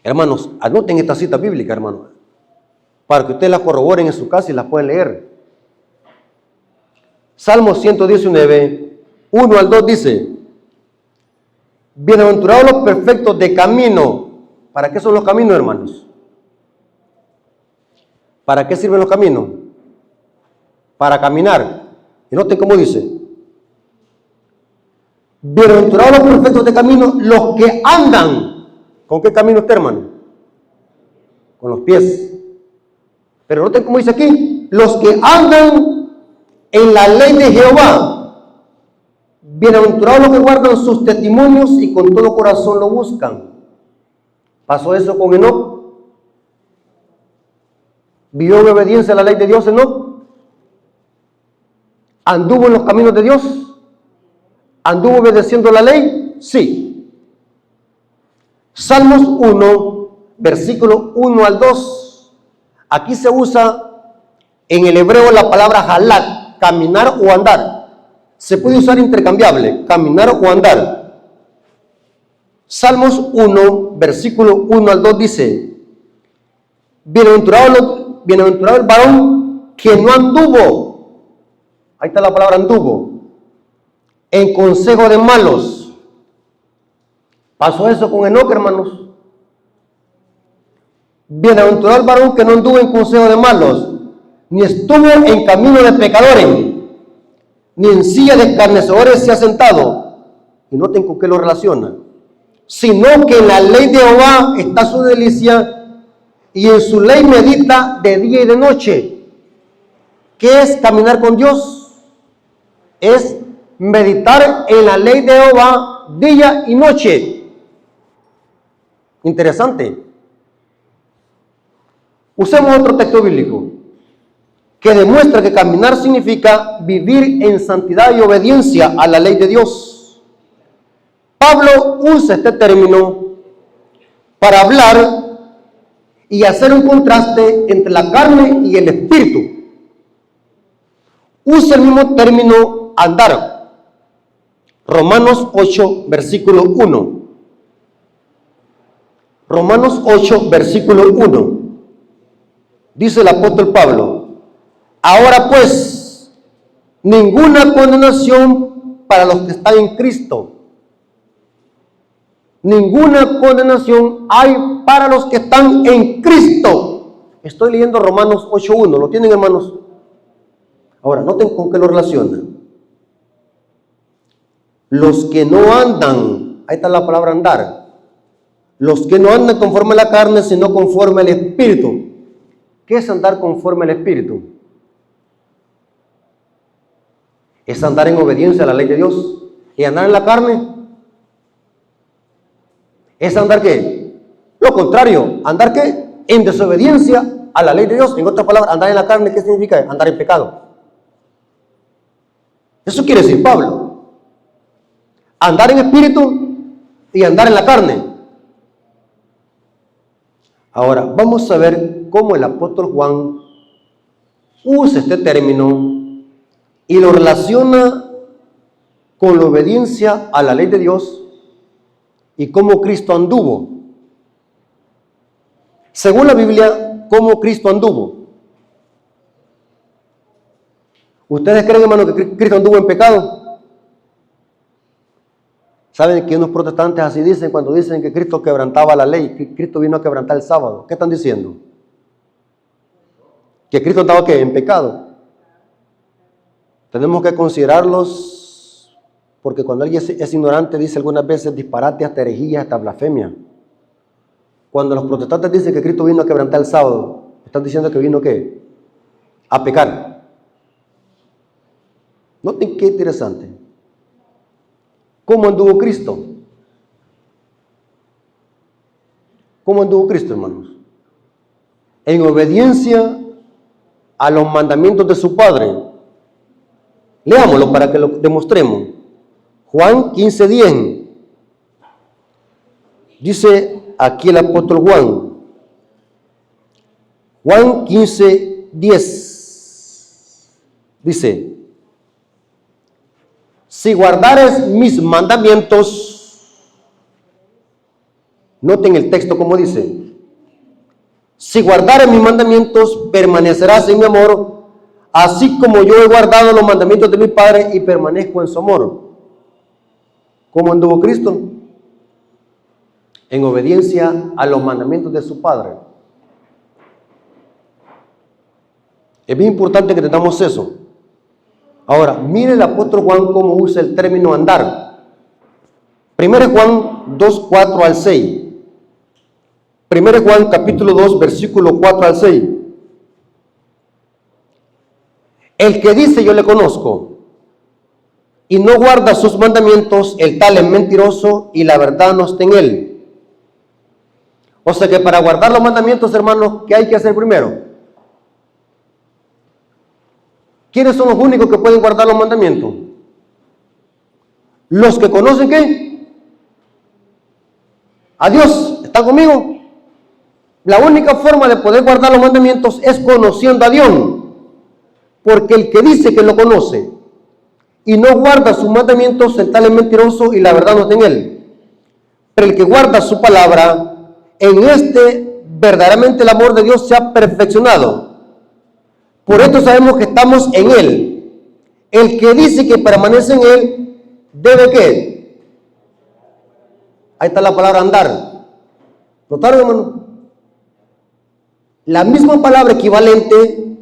S1: Hermanos, anoten esta cita bíblica, hermanos, para que ustedes la corroboren en su casa y la pueden leer. Salmos 119, 1 al 2 dice: bienaventurados los perfectos de camino. ¿Para qué son los caminos, hermanos? ¿Para qué sirven los caminos? Para caminar. Y noten cómo dice: bienaventurados los perfectos de camino, los que andan. ¿Con qué camino usted, hermano? Con los pies. Pero noten cómo dice aquí: los que andan en la ley de Jehová. Bienaventurados los que guardan sus testimonios y con todo corazón lo buscan. ¿Pasó eso con Enoc? ¿Vivió en obediencia a la ley de Dios Enoc? ¿Anduvo en los caminos de Dios? ¿Anduvo obedeciendo la ley? Sí. Salmos 1, versículo 1 al 2. Aquí se usa en el hebreo la palabra halak, caminar o andar. Se puede usar intercambiable, caminar o andar. Salmos 1, versículo 1 al 2 dice: bienaventurado el varón que no anduvo, ahí está la palabra anduvo, en consejo de malos. ¿Pasó eso con Enoc, hermanos? Bienaventurado el varón que no anduvo en consejo de malos, ni estuvo en camino de pecadores, ni en silla de escarnecedores se ha sentado. Y noten con qué lo relaciona. Sino que en la ley de Jehová está su delicia, y en su ley medita de día y de noche. ¿Qué es caminar con Dios? Es meditar en la ley de Jehová día y noche. Interesante. Usemos otro texto bíblico que demuestra que caminar significa vivir en santidad y obediencia a la ley de Dios. Pablo usa este término para hablar y hacer un contraste entre la carne y el espíritu. Usa el mismo término andar. Romanos 8, versículo 1. Romanos 8, versículo 1. Dice el apóstol Pablo: ahora pues, ninguna condenación para los que están en Cristo. Ninguna condenación hay para los que están en Cristo. Estoy leyendo Romanos 8.1. ¿Lo tienen, hermanos? Ahora, noten con qué lo relacionan. Los que no andan, ahí está la palabra andar. Los que no andan conforme a la carne, sino conforme al Espíritu. ¿Qué es andar conforme al Espíritu? Es andar en obediencia a la ley de Dios. ¿Y andar en la carne? ¿Es andar qué? Lo contrario. ¿Andar qué? En desobediencia a la ley de Dios. En otras palabras, andar en la carne, ¿qué significa? Andar en pecado. Eso quiere decir Pablo. Andar en espíritu y andar en la carne. Ahora, vamos a ver cómo el apóstol Juan usa este término y lo relaciona con la obediencia a la ley de Dios y cómo Cristo anduvo. Según la Biblia, ¿cómo Cristo anduvo? ¿Ustedes creen, hermano, que Cristo anduvo en pecado? ¿Saben que unos protestantes así dicen cuando dicen que Cristo quebrantaba la ley, que Cristo vino a quebrantar el sábado? ¿Qué están diciendo? ¿Que Cristo andaba qué? En pecado. Tenemos que considerarlos, porque cuando alguien es ignorante dice algunas veces disparate, hasta herejías, hasta blasfemia. Cuando los protestantes dicen que Cristo vino a quebrantar el sábado, están diciendo que vino ¿qué? A pecar. Noten qué interesante. ¿Cómo anduvo Cristo? ¿Cómo anduvo Cristo, hermanos? En obediencia a los mandamientos de su Padre. Leámoslo para que lo demostremos. Juan 15:10. Dice aquí el apóstol Juan. Juan 15:10. Dice: si guardares mis mandamientos, noten el texto como dice, si guardares mis mandamientos, permanecerás en mi amor, así como yo he guardado los mandamientos de mi Padre y permanezco en su amor. ¿Cómo anduvo Cristo? En obediencia a los mandamientos de su Padre. Es bien importante que tengamos eso. Ahora, mire el apóstol Juan cómo usa el término andar. 1 Juan 2, 4 al 6. 1 Juan capítulo 2, versículo 4 al 6. El que dice yo le conozco y no guarda sus mandamientos, el tal es mentiroso y la verdad no está en él. O sea que para guardar los mandamientos, hermanos, ¿qué hay que hacer primero? ¿Quiénes son los únicos que pueden guardar los mandamientos? Los que conocen ¿qué? A Dios. ¿Están conmigo? La única forma de poder guardar los mandamientos es conociendo a Dios. Porque el que dice que lo conoce y no guarda sus mandamientos, el tal es mentiroso y la verdad no está en él. Pero el que guarda su palabra, en este verdaderamente el amor de Dios se ha perfeccionado. Por esto sabemos que estamos en él. El que dice que permanece en él, ¿debe qué? Ahí está la palabra andar. ¿Notaron, hermano? La misma palabra equivalente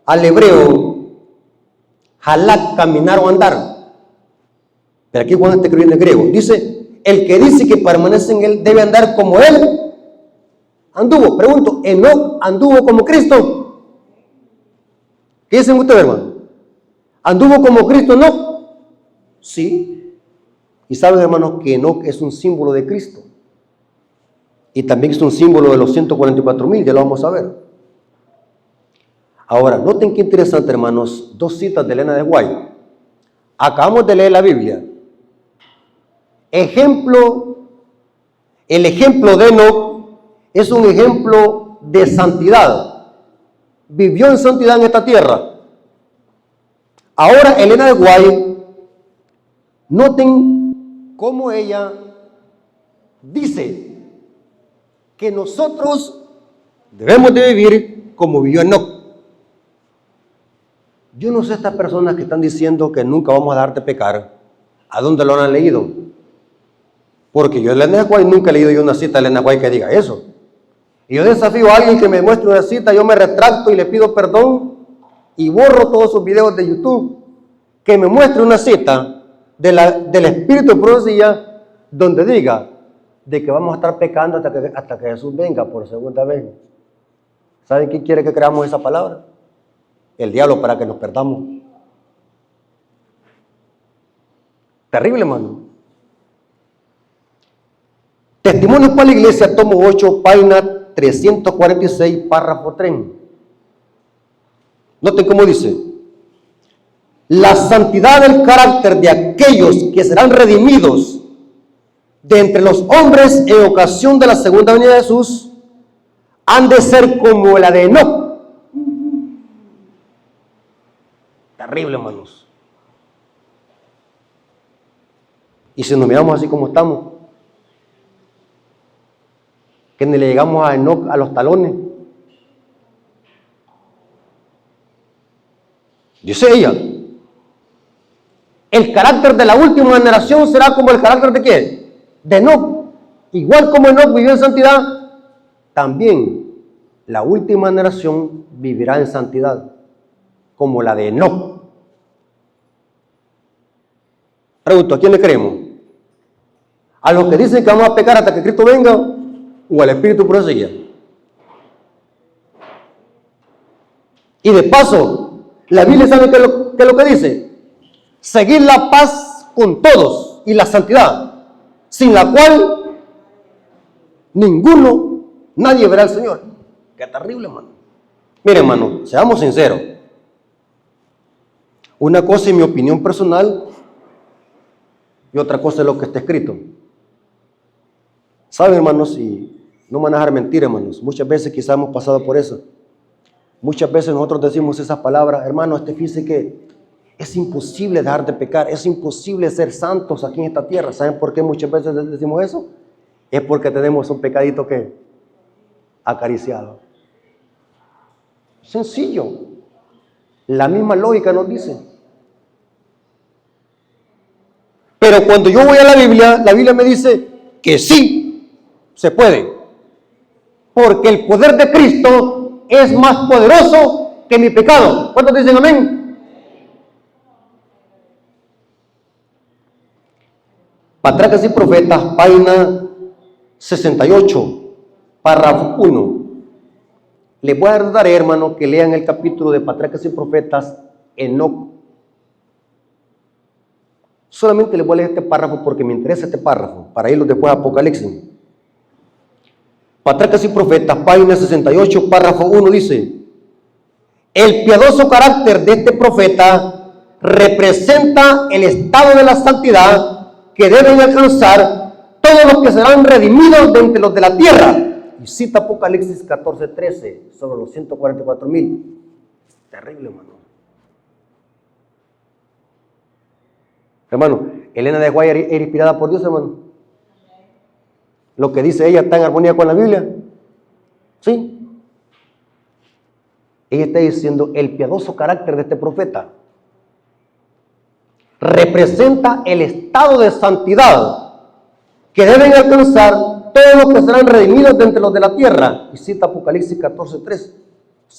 S1: al hebreo, halak, caminar o andar. Pero aquí Juan está escribiendo en griego. Dice, el que dice que permanece en él, debe andar como él anduvo. Pregunto, ¿Enoc anduvo como Cristo? ¿Qué dicen ustedes, hermano? ¿Anduvo como Cristo, no? Sí. Y saben, hermanos, que Enoc es un símbolo de Cristo. Y también es un símbolo de los 144,000, ya lo vamos a ver. Ahora, noten qué interesante, hermanos, dos citas de Elena de White. Acabamos de leer la Biblia. El ejemplo de Enoc es un ejemplo de santidad. Vivió en santidad en esta tierra. Ahora Elena de White, noten cómo ella dice que nosotros debemos de vivir como vivió Enoc. Yo no sé estas personas que están diciendo que nunca vamos a dejar de pecar, ¿a dónde lo han leído? Porque yo Elena de White nunca he leído yo una cita de Elena de White que diga eso. Y yo desafío a alguien que me muestre una cita, yo me retracto y le pido perdón y borro todos sus videos de YouTube, que me muestre una cita del Espíritu de Profecía donde diga de que vamos a estar pecando hasta que Jesús venga por segunda vez. ¿Saben quién quiere que creamos esa palabra? El diablo, para que nos perdamos. Terrible, hermano. Testimonios para la Iglesia, tomo 8, página 346, párrafo 3. Noten cómo dice: la santidad del carácter de aquellos que serán redimidos de entre los hombres en ocasión de la segunda venida de Jesús han de ser como la de Enoc. Terrible, hermanos. Y si nos miramos así como estamos, que ni le llegamos a Enoc a los talones. Dice ella, el carácter de la última generación será como el carácter de ¿qué? De Enoc. Igual como Enoc vivió en santidad, también la última generación vivirá en santidad, como la de Enoc. Pregunto, ¿a quién le creemos? ¿A los que dicen que vamos a pecar hasta que Cristo venga o al Espíritu de Profecía? Y de paso, la Biblia sabe ¿qué es lo que dice? Seguir la paz con todos y la santidad, sin la cual nadie verá al Señor. Qué terrible, hermano. Mire, hermano, seamos sinceros. Una cosa es mi opinión personal y otra cosa es lo que está escrito. ¿Saben, hermanos? Y no me van a dejar mentir, hermanos. Muchas veces quizás hemos pasado por eso. Muchas veces nosotros decimos esas palabras, hermano, fíjese que es imposible dejar de pecar, es imposible ser santos aquí en esta tierra. ¿Saben por qué muchas veces decimos eso? Es porque tenemos un pecadito que acariciado. Sencillo. La misma lógica nos dice. Pero cuando yo voy a la Biblia me dice que sí, se puede. Porque el poder de Cristo es más poderoso que mi pecado. ¿Cuántos dicen amén? Patriarcas y Profetas, página 68, párrafo 1. Les voy a dar, hermano, que lean el capítulo de Patriarcas y Profetas, Enoc. Solamente les voy a leer este párrafo porque me interesa este párrafo, para irlos después a Apocalipsis. Patriarcas y Profetas, página 68, párrafo 1 dice: el piadoso carácter de este profeta representa el estado de la santidad que deben alcanzar todos los que serán redimidos de entre los de la tierra. Y cita Apocalipsis 14:13 sobre los 144,000. Terrible, hermano. Hermano, Elena de Guay era inspirada por Dios, hermano. Lo que dice ella está en armonía con la Biblia. ¿Sí? Ella está diciendo el piadoso carácter de este profeta representa el estado de santidad que deben alcanzar todos los que serán redimidos de entre los de la tierra. Y cita Apocalipsis 14:3.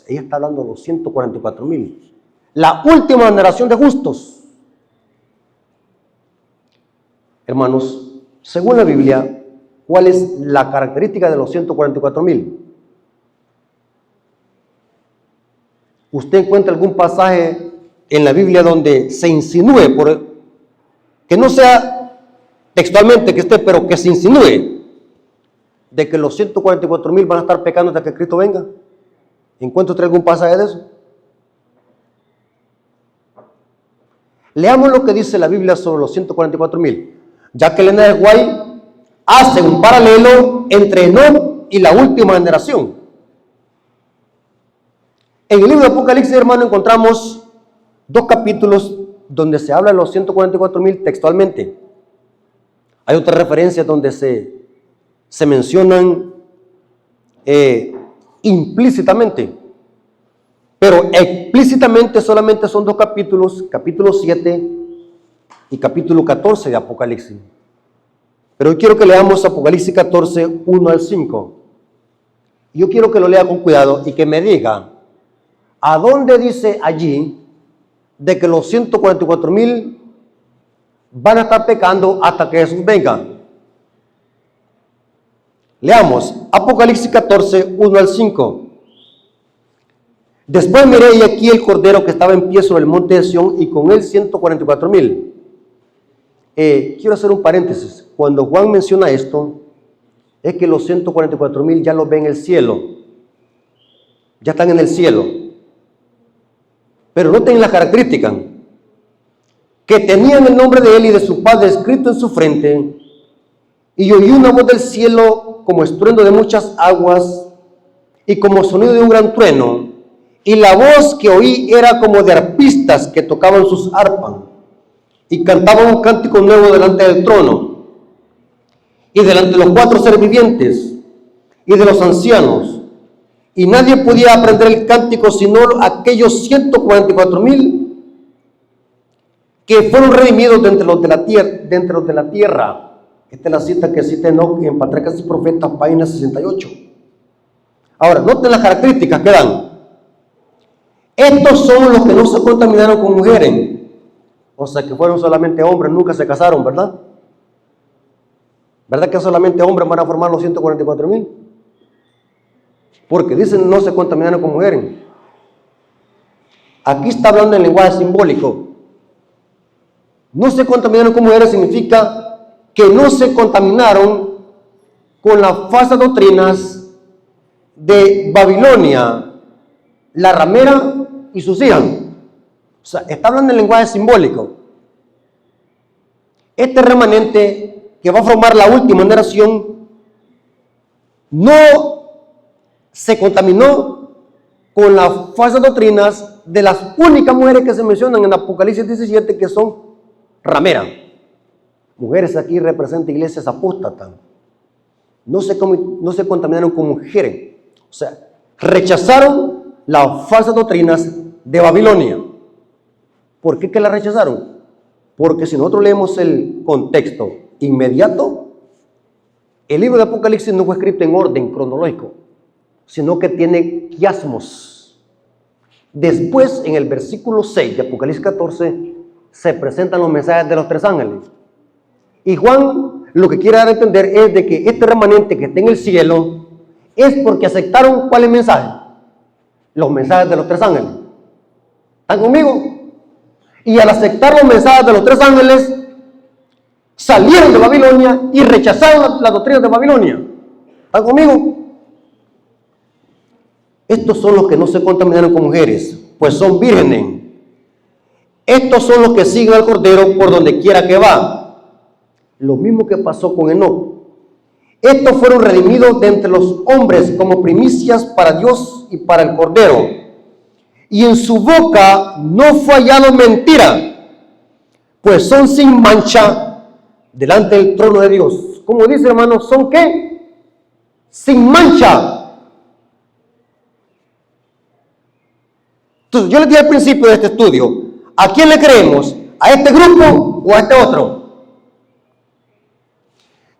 S1: Ella está hablando de los 144,000. La última generación de justos. Hermanos, según la Biblia, ¿cuál es la característica de los 144,000? ¿Usted encuentra algún pasaje en la Biblia donde se insinúe, que no sea textualmente que esté, pero que se insinúe de que los 144,000 van a estar pecando hasta que Cristo venga? ¿Encuentra usted algún pasaje de eso? Leamos lo que dice la Biblia sobre los 144,000. Ya que Elena de White hace un paralelo entre Enoc y la última generación. En el libro de Apocalipsis, hermano, encontramos 2 capítulos donde se habla de los 144,000 textualmente. Hay otras referencias donde se mencionan implícitamente, pero explícitamente solamente son 2 capítulos, capítulo 7 y capítulo 14 de Apocalipsis. Pero hoy quiero que leamos Apocalipsis 14, 1 al 5. Yo quiero que lo lea con cuidado y que me diga a dónde dice allí de que los 144,000 van a estar pecando hasta que Jesús venga. Leamos Apocalipsis 14, 1 al 5. Después miré y aquí el cordero que estaba en pie sobre el monte de Sión y con él 144,000. Quiero hacer un paréntesis. Cuando Juan menciona esto, es que los 144,000 ya los ven en el cielo. Ya están en el cielo. Pero noten la característica. Que tenían el nombre de él y de su padre escrito en su frente. Y oí una voz del cielo como estruendo de muchas aguas y como sonido de un gran trueno. Y la voz que oí era como de arpistas que tocaban sus arpas y cantaban un cántico nuevo delante del trono y delante de los 4 seres vivientes y de los ancianos. Y nadie podía aprender el cántico sino aquellos 144,000 que fueron redimidos de entre los de la tierra. Esta es la cita que cita Enoc en Patriarcas y Profetas, página 68. Ahora, noten las características que dan. Estos son los que no se contaminaron con mujeres. O sea, que fueron solamente hombres, nunca se casaron, ¿verdad? ¿Verdad que solamente hombres van a formar los 144,000? Porque dicen no se contaminaron con mujeres. Aquí está hablando en lenguaje simbólico. No se contaminaron con mujeres significa que no se contaminaron con las falsas doctrinas de Babilonia, la ramera y sus hijas. O sea, está hablando en lenguaje simbólico. Este remanente que va a formar la última generación no se contaminó con las falsas doctrinas de las únicas mujeres que se mencionan en Apocalipsis 17, que son rameras. Mujeres aquí representan iglesias apóstatas. No se contaminaron con mujeres. O sea, rechazaron las falsas doctrinas de Babilonia. ¿Por qué que las rechazaron? Porque si nosotros leemos el contexto inmediato, el libro de Apocalipsis no fue escrito en orden cronológico, sino que tiene quiasmos. Después, en el versículo 6 de Apocalipsis 14, se presentan los mensajes de los 3 ángeles. Y Juan lo que quiere dar a entender es de que este remanente que está en el cielo es porque aceptaron ¿cuáles mensajes? Los mensajes de los 3 ángeles. ¿Están conmigo? Y al aceptar los mensajes de los 3 ángeles, salieron de Babilonia y rechazaron las doctrinas de Babilonia. ¿Están conmigo? Estos son los que no se contaminaron con mujeres, pues son vírgenes. Estos son los que siguen al Cordero por donde quiera que va. Lo mismo que pasó con Enoc. Estos fueron redimidos de entre los hombres como primicias para Dios y para el Cordero. Y en su boca no fue hallado mentira, pues son sin mancha delante del trono de Dios. Como dice, hermano, ¿son qué? Sin mancha. Entonces, yo les dije al principio de este estudio, ¿a quién le creemos? ¿A este grupo o a este otro?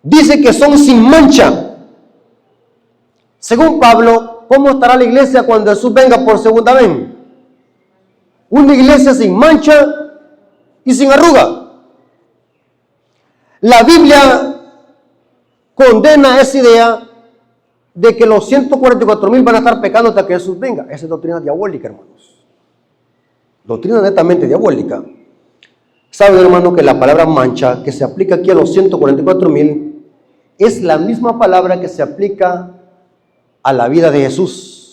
S1: Dice que son sin mancha. Según Pablo, ¿cómo estará la iglesia cuando Jesús venga por segunda vez? Una iglesia sin mancha y sin arruga. La Biblia condena esa idea de que los 144,000 van a estar pecando hasta que Jesús venga. Esa es doctrina diabólica, hermanos. Doctrina netamente diabólica. Saben, hermano, que la palabra mancha que se aplica aquí a los 144,000 es la misma palabra que se aplica a la vida de Jesús.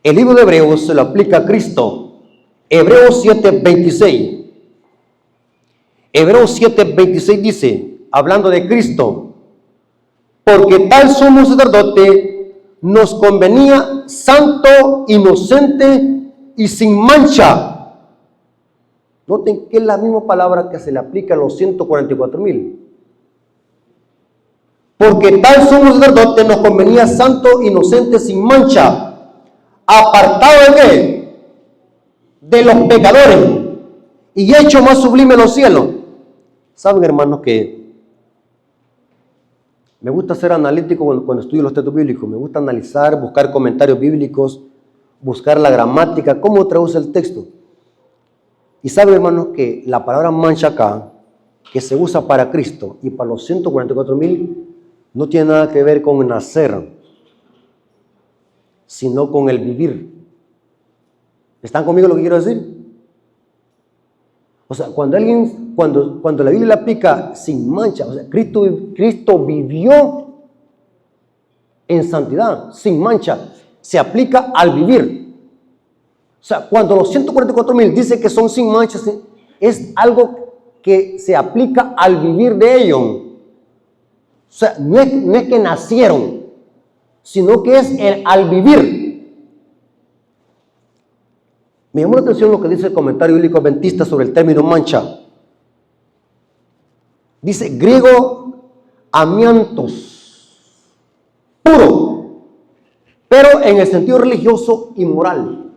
S1: El libro de Hebreos se lo aplica a Cristo. Hebreos 7:26. Hebreos 7:26 dice, hablando de Cristo, porque tal sumo sacerdote nos convenía santo, inocente y sin mancha. Noten que es la misma palabra que se le aplica a los 144,000. Porque tal sumo sacerdote nos convenía santo, inocente, sin mancha, apartado de qué? De los pecadores y hecho más sublime los cielos. Saben, hermanos, que me gusta ser analítico cuando estudio los textos bíblicos. Me gusta analizar, buscar comentarios bíblicos, buscar la gramática, cómo traduce el texto. Y saben, hermanos, que la palabra mancha acá, que se usa para Cristo y para los 144,000, no tiene nada que ver con nacer, sino con el vivir. ¿Están conmigo lo que quiero decir? O sea, cuando la Biblia la aplica sin mancha, o sea, Cristo vivió en santidad, sin mancha, se aplica al vivir. O sea, cuando los 144,000 dice que son sin mancha, es algo que se aplica al vivir de ellos. O sea, no es que nacieron, sino que es al vivir. Me llamó la atención lo que dice el comentario bíblico adventista sobre el término mancha. Dice griego amiantos, puro, pero en el sentido religioso y moral.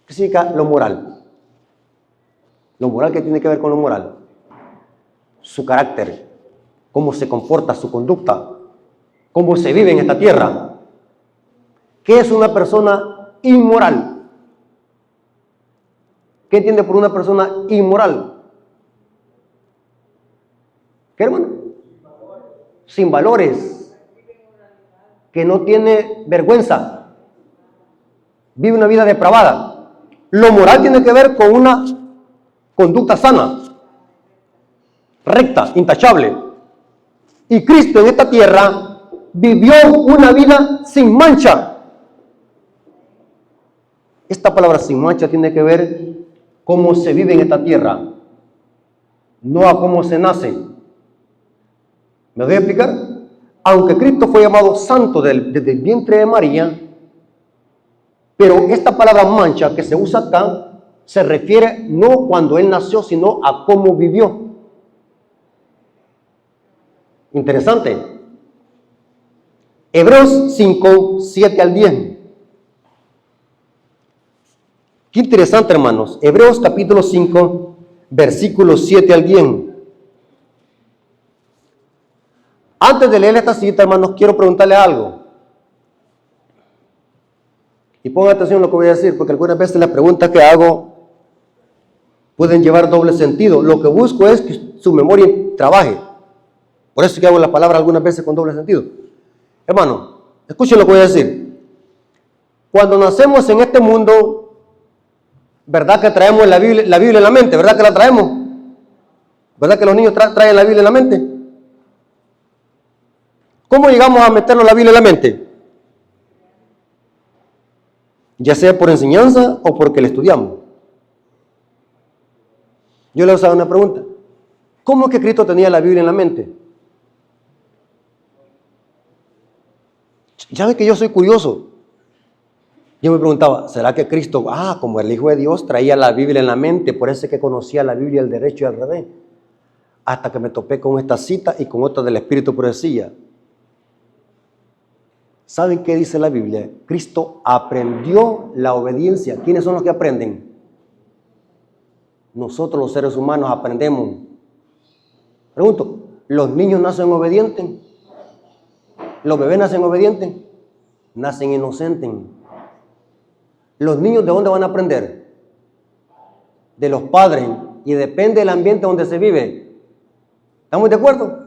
S1: ¿Qué significa lo moral? Lo moral, ¿qué tiene que ver con lo moral? Su carácter, cómo se comporta, su conducta, cómo se vive en esta tierra. ¿Qué es una persona inmoral? ¿Qué entiende por una persona inmoral? ¿Qué, hermano? Sin valores, que no tiene vergüenza. vive una vida depravada. Lo moral tiene que ver con una conducta sana, recta, intachable. Y Cristo en esta tierra vivió una vida sin mancha. Esta palabra sin mancha tiene que ver cómo se vive en esta tierra, no a cómo se nace. ¿Me voy a explicar? Aunque Cristo fue llamado santo desde el vientre de María, pero esta palabra mancha que se usa acá se refiere no cuando Él nació, sino a cómo vivió. Interesante. Hebreos 5, 7 al 10. Qué interesante, hermanos. Hebreos capítulo 5, versículos 7 al 10. Antes de leer esta cita, hermanos, quiero preguntarle algo. Y pongan atención a lo que voy a decir, porque algunas veces las preguntas que hago pueden llevar doble sentido. Lo que busco es que su memoria trabaje. Por eso es que hago la palabra algunas veces con doble sentido. Hermano, escuchen lo que voy a decir. Cuando nacemos en este mundo, ¿verdad que traemos la Biblia en la mente? ¿Verdad que la traemos? ¿Verdad que los niños traen la Biblia en la mente? ¿Cómo llegamos a meternos la Biblia en la mente? Ya sea por enseñanza o porque la estudiamos. Yo les hago una pregunta. ¿Cómo es que Cristo tenía la Biblia en la mente? Ya ven que yo soy curioso. Yo me preguntaba, ¿será que Cristo, como el Hijo de Dios, traía la Biblia en la mente? Por eso es que conocía la Biblia al derecho y al revés. Hasta que me topé con esta cita y con otra del Espíritu Profecía. ¿Saben qué dice la Biblia? Cristo aprendió la obediencia. ¿Quiénes son los que aprenden? Nosotros los seres humanos aprendemos. Pregunto, ¿los niños nacen obedientes? ¿Los bebés nacen obedientes? Nacen inocentes. ¿Los niños de dónde van a aprender? De los padres. Y depende del ambiente donde se vive. ¿Estamos de acuerdo?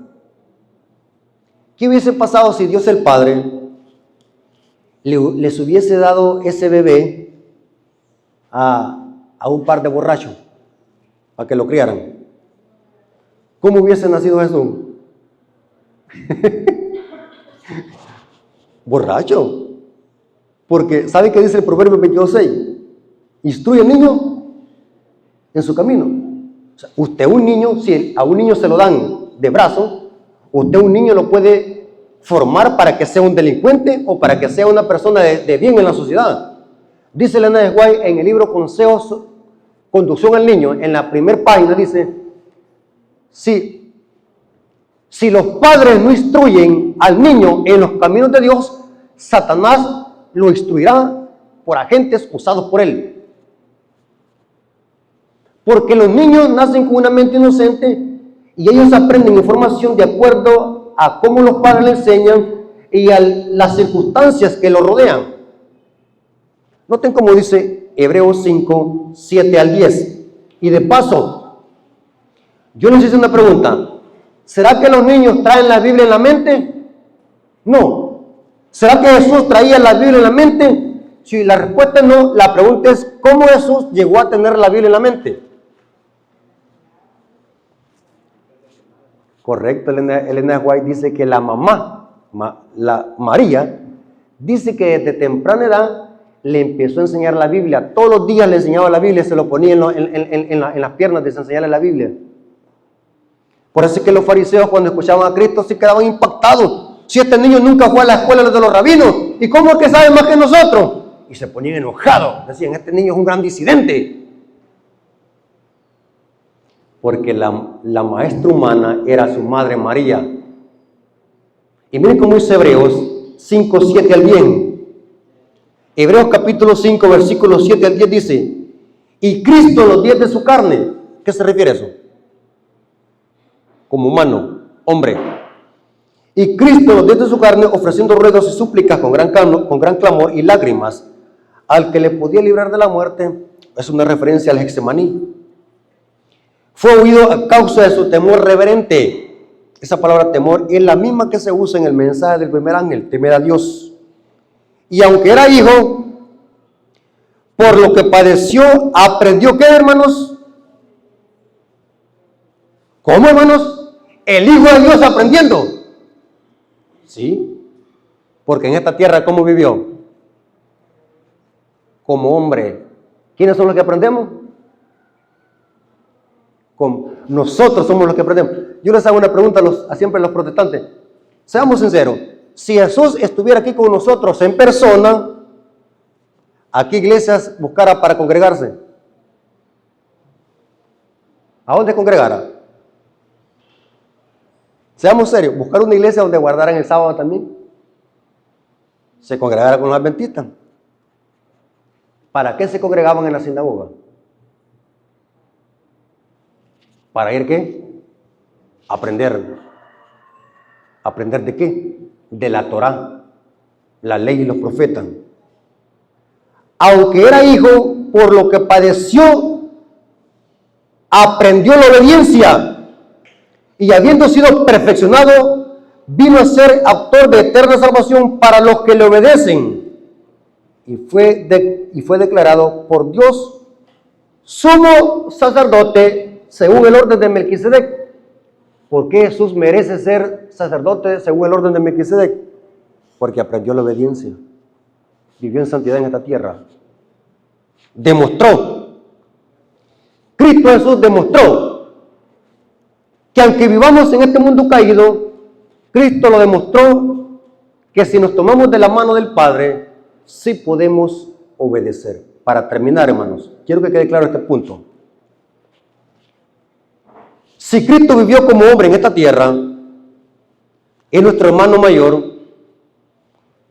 S1: ¿Qué hubiese pasado si Dios el Padre les hubiese dado ese bebé a un par de borrachos para que lo criaran? ¿Cómo hubiese nacido Jesús? Borracho. Porque, ¿sabe qué dice el Proverbio 22:6? Instruye al niño en su camino. O sea, usted un niño, si a un niño se lo dan de brazo, usted un niño lo puede formar para que sea un delincuente o para que sea una persona de bien en la sociedad. Dice Elena de White en el libro Consejos, Conducción al Niño, en la primera página dice, si los padres no instruyen al niño en los caminos de Dios, Satanás lo instruirá por agentes usados por él. Porque los niños nacen con una mente inocente y ellos aprenden información de acuerdo a cómo los padres le enseñan y a las circunstancias que lo rodean. Noten cómo dice Hebreos 5, 7 al 10. Y de paso, yo les hice una pregunta. ¿Será que los niños traen la Biblia en la mente? No. ¿Será que Jesús traía la Biblia en la mente? Si la respuesta es no, la pregunta es, ¿cómo Jesús llegó a tener la Biblia en la mente? Correcto, Elena White dice que la mamá, María, dice que desde temprana edad le empezó a enseñar la Biblia. Todos los días le enseñaba la Biblia, se lo ponía en las piernas de enseñarle la Biblia. Por eso es que los fariseos cuando escuchaban a Cristo se quedaban impactados. Si este niño nunca fue a la escuela de los rabinos, ¿y cómo es que sabe más que nosotros? Y se ponían enojados. Decían, este niño es un gran disidente. Porque la maestra humana era su madre María. Y miren cómo dice Hebreos 5, 7 al 10. Hebreos capítulo 5, versículos 7 al 10 dice, y Cristo en los días de su carne. ¿Qué se refiere a eso? Como humano, hombre. Y Cristo en los días de su carne, ofreciendo ruegos y súplicas con gran clamor y lágrimas, al que le podía librar de la muerte, es una referencia al Getsemaní. Fue oído a causa de su temor reverente. Esa palabra temor es la misma que se usa en el mensaje del primer ángel, temer a Dios. Y aunque era hijo, por lo que padeció, aprendió, ¿qué, hermanos? ¿Cómo, hermanos? El Hijo de Dios aprendiendo. Sí, porque en esta tierra, ¿cómo vivió? Como hombre. ¿Quiénes son los que aprendemos? Nosotros somos los que aprendemos. Yo les hago una pregunta siempre a los protestantes. Seamos sinceros. Si Jesús estuviera aquí con nosotros en persona, ¿a qué iglesias buscara para congregarse? ¿A dónde congregara? Seamos serios. Buscar una iglesia donde guardaran el sábado también. Se congregara con los adventistas. ¿Para qué se congregaban en la sinagoga? ¿Para ir qué? Aprender. ¿Aprender de qué? De la Torá, la ley y los profetas. Aunque era hijo, por lo que padeció, aprendió la obediencia. Y habiendo sido perfeccionado, vino a ser autor de eterna salvación para los que le obedecen. Y fue declarado por Dios sumo sacerdote según el orden de Melquisedec. ¿Por qué Jesús merece ser sacerdote según el orden de Melquisedec? Porque aprendió la obediencia. Vivió en santidad en esta tierra. Demostró. Cristo Jesús demostró que aunque vivamos en este mundo caído, Cristo lo demostró que si nos tomamos de la mano del Padre, sí podemos obedecer. Para terminar, hermanos, quiero que quede claro este punto. Si Cristo vivió como hombre en esta tierra, es nuestro hermano mayor,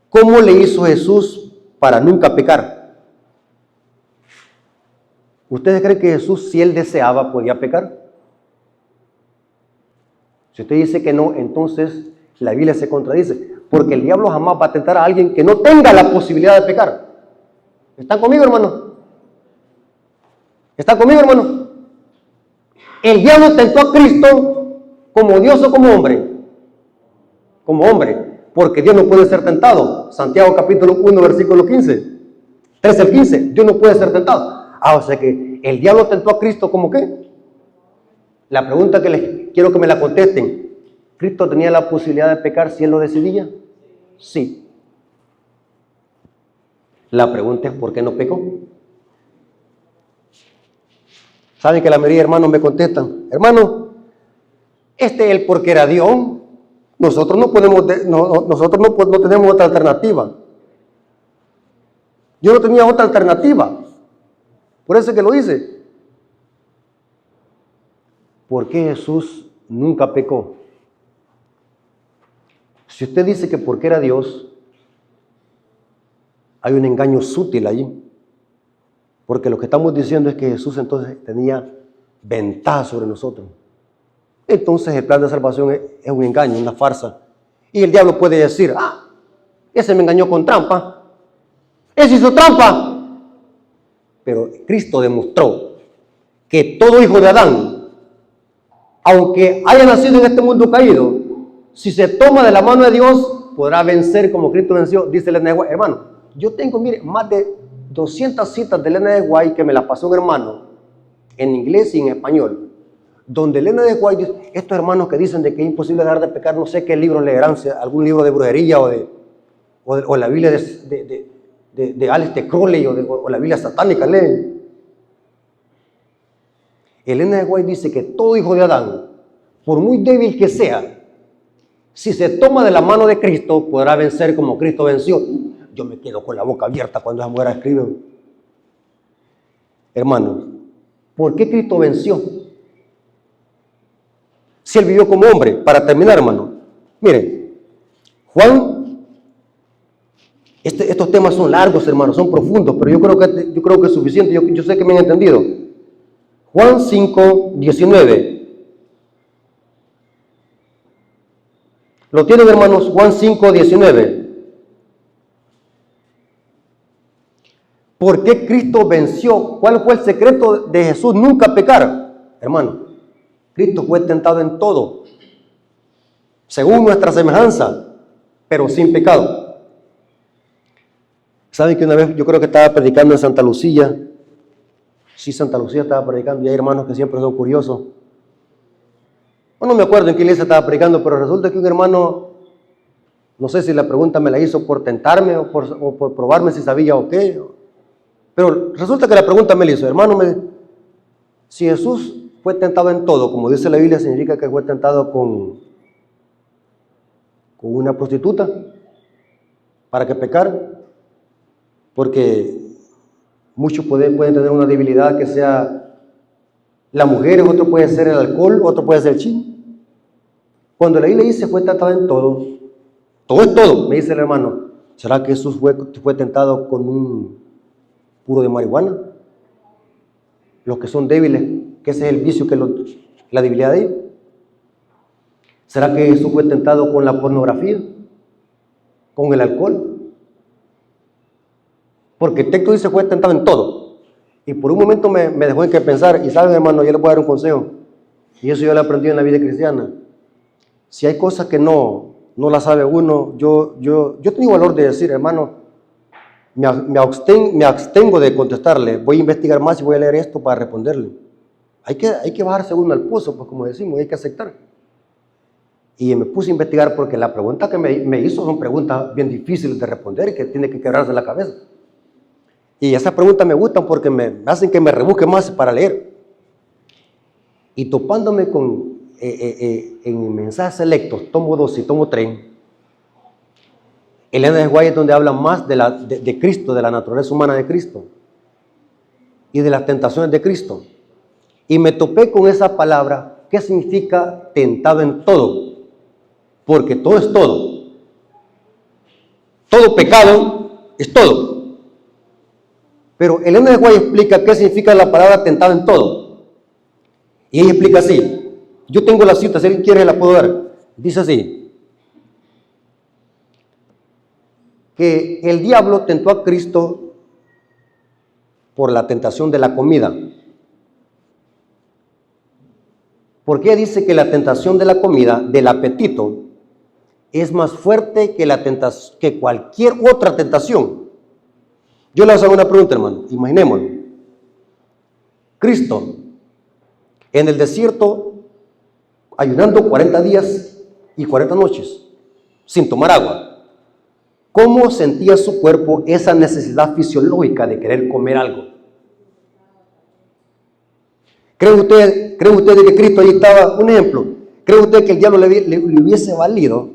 S1: ¿cómo le hizo Jesús para nunca pecar? ¿Ustedes creen que Jesús, si él deseaba, podía pecar? Si usted dice que no, entonces la Biblia se contradice, porque el diablo jamás va a tentar a alguien que no tenga la posibilidad de pecar. ¿Están conmigo, hermano? ¿Están conmigo, hermano? El diablo tentó a Cristo como Dios o como hombre. Como hombre, porque Dios no puede ser tentado. Santiago capítulo 1, versículo 15. 13 al 15. Dios no puede ser tentado. O sea que el diablo tentó a Cristo como qué. La pregunta que les quiero que me la contesten. ¿Cristo tenía la posibilidad de pecar si él lo decidía? Sí. La pregunta es ¿por qué no pecó? ¿Saben que la mayoría de hermanos me contestan? Hermano, él porque era Dios. Nosotros no tenemos otra alternativa. Yo no tenía otra alternativa. Por eso es que lo hice. ¿Por qué Jesús nunca pecó? Si usted dice que porque era Dios, hay un engaño sutil allí. Porque lo que estamos diciendo es que Jesús entonces tenía ventaja sobre nosotros. Entonces el plan de salvación es un engaño, una farsa. Y el diablo puede decir, ese me engañó con trampa. Ese hizo trampa. Pero Cristo demostró que todo hijo de Adán, aunque haya nacido en este mundo caído, si se toma de la mano de Dios, podrá vencer como Cristo venció. Dice Elena de White, hermano, yo tengo, mire, más de 200 citas de Elena de White que me las pasó un hermano en inglés y en español, donde Elena de White dice, estos hermanos que dicen de que es imposible dejar de pecar, no sé qué libro leerán, algún libro de brujería o la Biblia de Aleister Crowley o la Biblia satánica leen. Elena de White dice que todo hijo de Adán, por muy débil que sea, si se toma de la mano de Cristo, podrá vencer como Cristo venció. Yo me quedo con la boca abierta cuando esa mujer escribe. Hermanos, ¿por qué Cristo venció? Si él vivió como hombre. Para terminar, hermano, miren, Juan, estos temas son largos, hermanos, son profundos, pero yo creo que es suficiente. Yo sé que me han entendido. Juan 5, 19. ¿Lo tienen, hermanos? Juan 5, 19. ¿Por qué Cristo venció? ¿Cuál fue el secreto de Jesús nunca pecar? Hermano, Cristo fue tentado en todo, según nuestra semejanza, pero sin pecado. ¿Saben que una vez yo creo que estaba predicando en Santa Lucía? Sí, Santa Lucía estaba predicando y hay hermanos que siempre son curiosos. No me acuerdo en qué iglesia estaba predicando, pero resulta que un hermano, no sé si la pregunta me la hizo por tentarme o por probarme si sabía o qué, pero resulta que la pregunta me la hizo, hermano, si Jesús fue tentado en todo, como dice la Biblia, significa que fue tentado con una prostituta para que pecara, porque muchos pueden tener una debilidad que sea la mujer, otro puede ser el alcohol, otro puede ser el chino. Cuando la Biblia dice fue tentado en todo, todo es todo, me dice el hermano, ¿será que Jesús fue tentado con un puro de marihuana? Los que son débiles, que ese es el vicio, la debilidad de ellos. ¿Será que Jesús fue tentado con la pornografía? ¿Con el alcohol? Porque el texto dice fue tentado en todo. Y por un momento me dejó en que pensar, y saben hermano, yo les voy a dar un consejo, y eso yo lo aprendí en la vida cristiana. Si hay cosas que no las sabe uno, yo tengo valor de decir, hermano, me abstengo de contestarle, voy a investigar más y voy a leer esto para responderle. Hay que bajarse uno al pozo, pues como decimos, hay que aceptar. Y me puse a investigar porque la pregunta que me hizo son preguntas bien difíciles de responder y que tiene que quebrarse la cabeza. Y esas preguntas me gustan porque me hacen que me rebusque más para leer. Y topándome con en mensajes selectos, tomo 2 y tomo 3, Elena de White es donde habla más de Cristo, de la naturaleza humana de Cristo y de las tentaciones de Cristo. Y me topé con esa palabra que significa tentado en todo, porque todo es todo. Todo pecado es todo. Pero Elena de White explica qué significa la palabra tentado en todo. Y ella explica así. Yo tengo la cita, si alguien quiere la puedo dar. Dice así, que el diablo tentó a Cristo por la tentación de la comida. Porque ella dice que la tentación de la comida, del apetito, es más fuerte que cualquier otra tentación. Yo les hago una pregunta, hermano, imaginémoslo. Cristo, en el desierto, ayunando 40 días y 40 noches, sin tomar agua. ¿Cómo sentía su cuerpo esa necesidad fisiológica de querer comer algo? ¿Cree usted que Cristo ahí estaba? Un ejemplo, ¿cree usted que el diablo le hubiese valido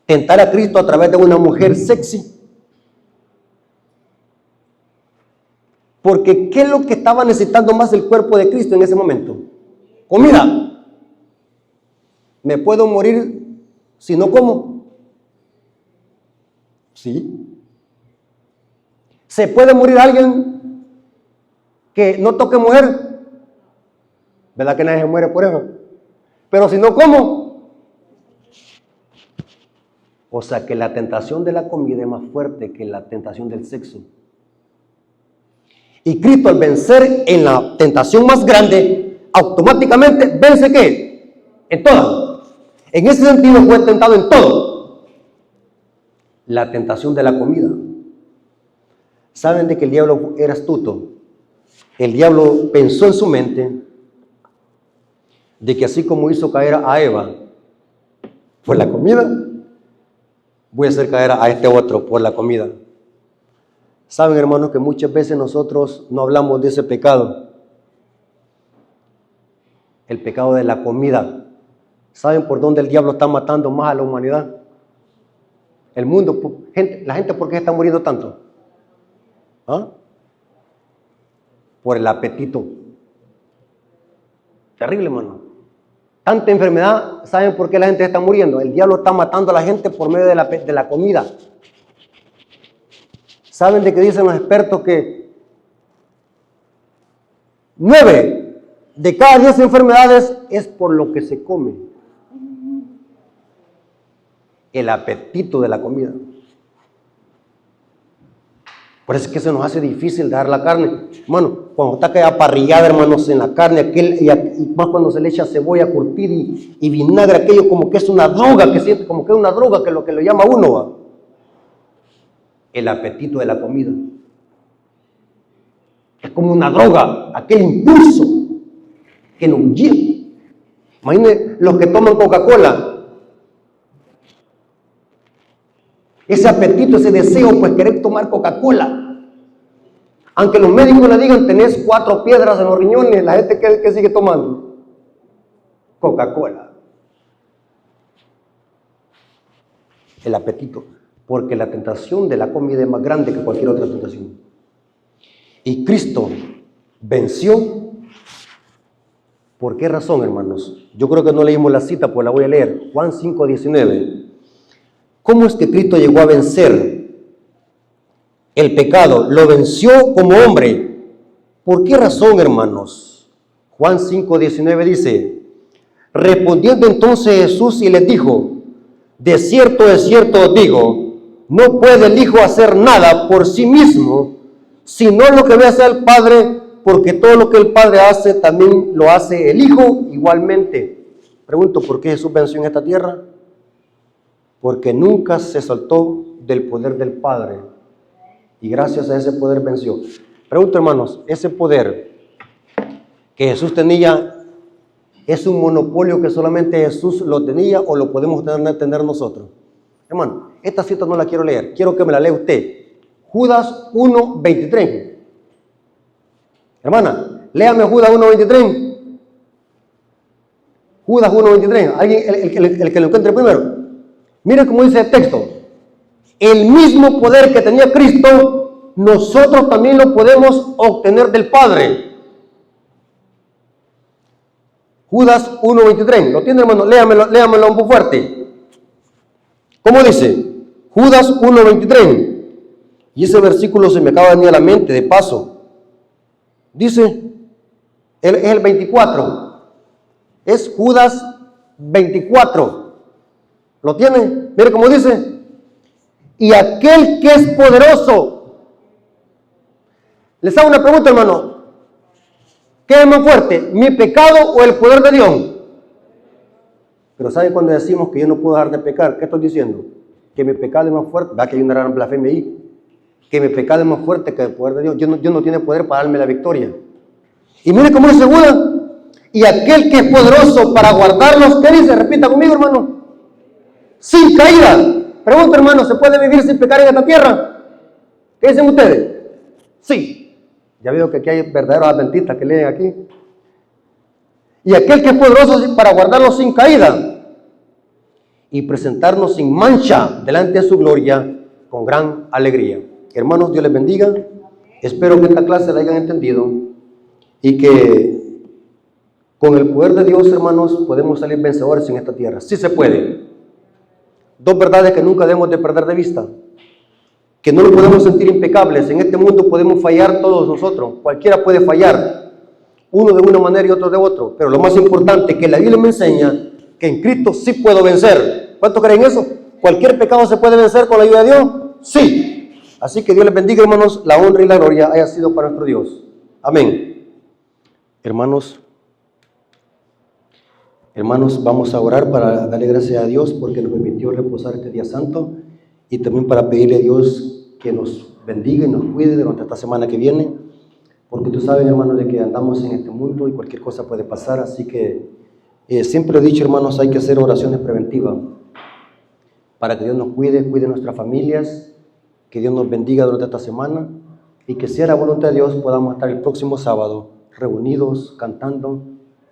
S1: tentar a Cristo a través de una mujer sexy? Porque ¿qué es lo que estaba necesitando más el cuerpo de Cristo en ese momento? Comida. ¿Me puedo morir si no como? Sí. ¿Se puede morir alguien que no toque mujer? ¿Verdad que nadie se muere por eso? Pero si no como. O sea que la tentación de la comida es más fuerte que la tentación del sexo. Y Cristo al vencer en la tentación más grande, automáticamente vence ¿qué? En todas. En ese sentido fue tentado en todo. La tentación de la comida. ¿Saben de que el diablo era astuto? El diablo pensó en su mente de que así como hizo caer a Eva por la comida, voy a hacer caer a este otro por la comida. Saben, hermanos, que muchas veces nosotros no hablamos de ese pecado. El pecado de la comida. ¿Saben por dónde el diablo está matando más a la humanidad? El mundo, la gente, ¿por qué está muriendo tanto? ¿Ah? Por el apetito. Terrible, hermano. Tanta enfermedad, ¿saben por qué la gente está muriendo? El diablo está matando a la gente por medio de la comida. ¿Saben de qué dicen los expertos? Que 9 de cada 10 enfermedades es por lo que se come. El apetito de la comida. Por eso es que se nos hace difícil dejar la carne. Hermano, cuando está aquella parrillada, hermanos, en la carne, y más cuando se le echa cebolla curtida y vinagre, aquello como que es una droga, que siente como que es una droga, que es lo que lo llama uno, ¿va? el apetito de la comida. Es como una droga, aquel impulso que nos lleva. Imagínense los que toman Coca-Cola. Ese apetito, ese deseo, pues querer tomar Coca-Cola. Aunque los médicos le digan, tenés 4 piedras en los riñones, la gente que sigue tomando Coca-Cola. El apetito, porque la tentación de la comida es más grande que cualquier otra tentación. Y Cristo venció. ¿Por qué razón, hermanos? Yo creo que no leímos la cita, pues la voy a leer. Juan 5:19. ¿Cómo es que Cristo llegó a vencer el pecado? Lo venció como hombre. ¿Por qué razón, hermanos? Juan 5:19 dice, respondiendo entonces Jesús y les dijo, de cierto os digo, no puede el Hijo hacer nada por sí mismo, sino lo que ve hacer el Padre, porque todo lo que el Padre hace, también lo hace el Hijo igualmente. Pregunto, ¿por qué Jesús venció en esta tierra? Porque nunca se soltó del poder del Padre, y gracias a ese poder venció. Pregunto, hermanos, ¿ese poder que Jesús tenía es un monopolio que solamente Jesús lo tenía o lo podemos tener nosotros? Hermano, esta cita no la quiero leer, quiero que me la lea usted. Judas 1:23. Hermana, léame Judas 1:23. Judas 1:23. ¿Alguien, el que lo encuentre primero? Mire cómo dice el texto. El mismo poder que tenía Cristo, nosotros también lo podemos obtener del Padre. Judas 1:23. ¿Lo tiene, hermano? Léamelo un poco fuerte. ¿Cómo dice? Judas 1:23. Y ese versículo se me acaba de venir a la mente, de paso. Dice, es el 24. Es Judas 24. ¿Lo tiene? Mire cómo dice. Y aquel que es poderoso. Les hago una pregunta, hermano. ¿Qué es más fuerte? ¿Mi pecado o el poder de Dios? Pero ¿sabe cuando decimos que yo no puedo dejar de pecar? ¿Qué estoy diciendo? Que mi pecado es más fuerte. ¿Va que hay una gran blasfemia ahí? Que mi pecado es más fuerte que el poder de Dios. Dios no tiene poder para darme la victoria. Y mire cómo dice Judas. Y aquel que es poderoso para guardarlos, ¿qué dice? Repita conmigo, hermano. Sin caída. Pregunta, hermano, ¿se puede vivir sin pecar en esta tierra? ¿Qué dicen ustedes? Sí. Ya veo que aquí hay verdaderos adventistas que leen aquí. Y aquel que es poderoso para guardarlos sin caída y presentarnos sin mancha delante de su gloria con gran alegría. Hermanos, Dios les bendiga. Espero que esta clase la hayan entendido y que con el poder de Dios, hermanos, podemos salir vencedores en esta tierra. Sí se puede. 2 verdades que nunca debemos de perder de vista. Que no lo podemos sentir impecables. En este mundo podemos fallar todos nosotros. Cualquiera puede fallar. Uno de una manera y otro de otro. Pero lo más importante que la Biblia me enseña, que en Cristo sí puedo vencer. ¿Cuántos creen eso? ¿Cualquier pecado se puede vencer con la ayuda de Dios? Sí. Así que Dios les bendiga, hermanos. La honra y la gloria haya sido para nuestro Dios. Amén. Hermanos, vamos a orar para darle gracias a Dios porque nos permitió reposar este día santo y también para pedirle a Dios que nos bendiga y nos cuide durante esta semana que viene, porque tú sabes, hermanos, de que andamos en este mundo y cualquier cosa puede pasar, así que siempre he dicho, hermanos, hay que hacer oraciones preventivas para que Dios nos cuide nuestras familias, que Dios nos bendiga durante esta semana y que sea la voluntad de Dios podamos estar el próximo sábado reunidos, cantando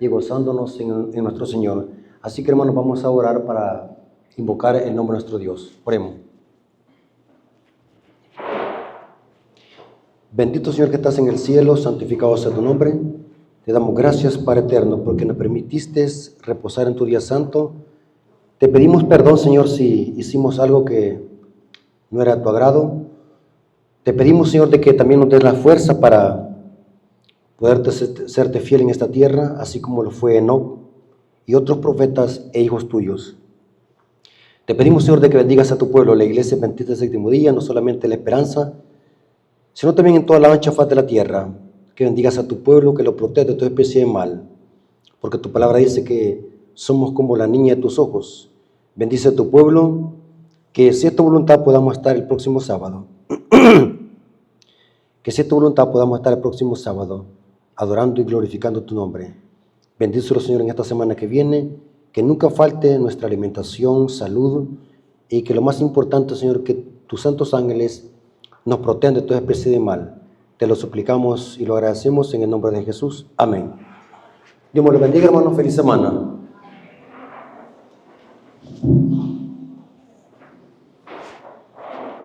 S1: y gozándonos en nuestro Señor. Así que, hermanos, vamos a orar para invocar el nombre de nuestro Dios. Oremos. Bendito Señor que estás en el cielo, santificado sea tu nombre. Te damos gracias, Padre eterno, porque nos permitiste reposar en tu día santo. Te pedimos perdón, Señor, si hicimos algo que no era a tu agrado. Te pedimos, Señor, de que también nos des la fuerza para poderte serte fiel en esta tierra, así como lo fue Enoc y otros profetas e hijos tuyos. Te pedimos, Señor, de que bendigas a tu pueblo, la iglesia adventista del séptimo día, no solamente la esperanza, sino también en toda la ancha faz de la tierra. Que bendigas a tu pueblo, que lo proteja de toda especie de mal, porque tu palabra dice que somos como la niña de tus ojos. Bendice a tu pueblo, que si es tu voluntad podamos estar el próximo sábado. Que sea tu voluntad podamos estar el próximo sábado adorando y glorificando tu nombre. Bendícelo, Señor, en esta semana que viene, que nunca falte nuestra alimentación, salud, y que lo más importante, Señor, que tus santos ángeles nos protejan de toda especie de mal. Te lo suplicamos y lo agradecemos en el nombre de Jesús. Amén. Dios me lo bendiga, hermanos. Feliz semana.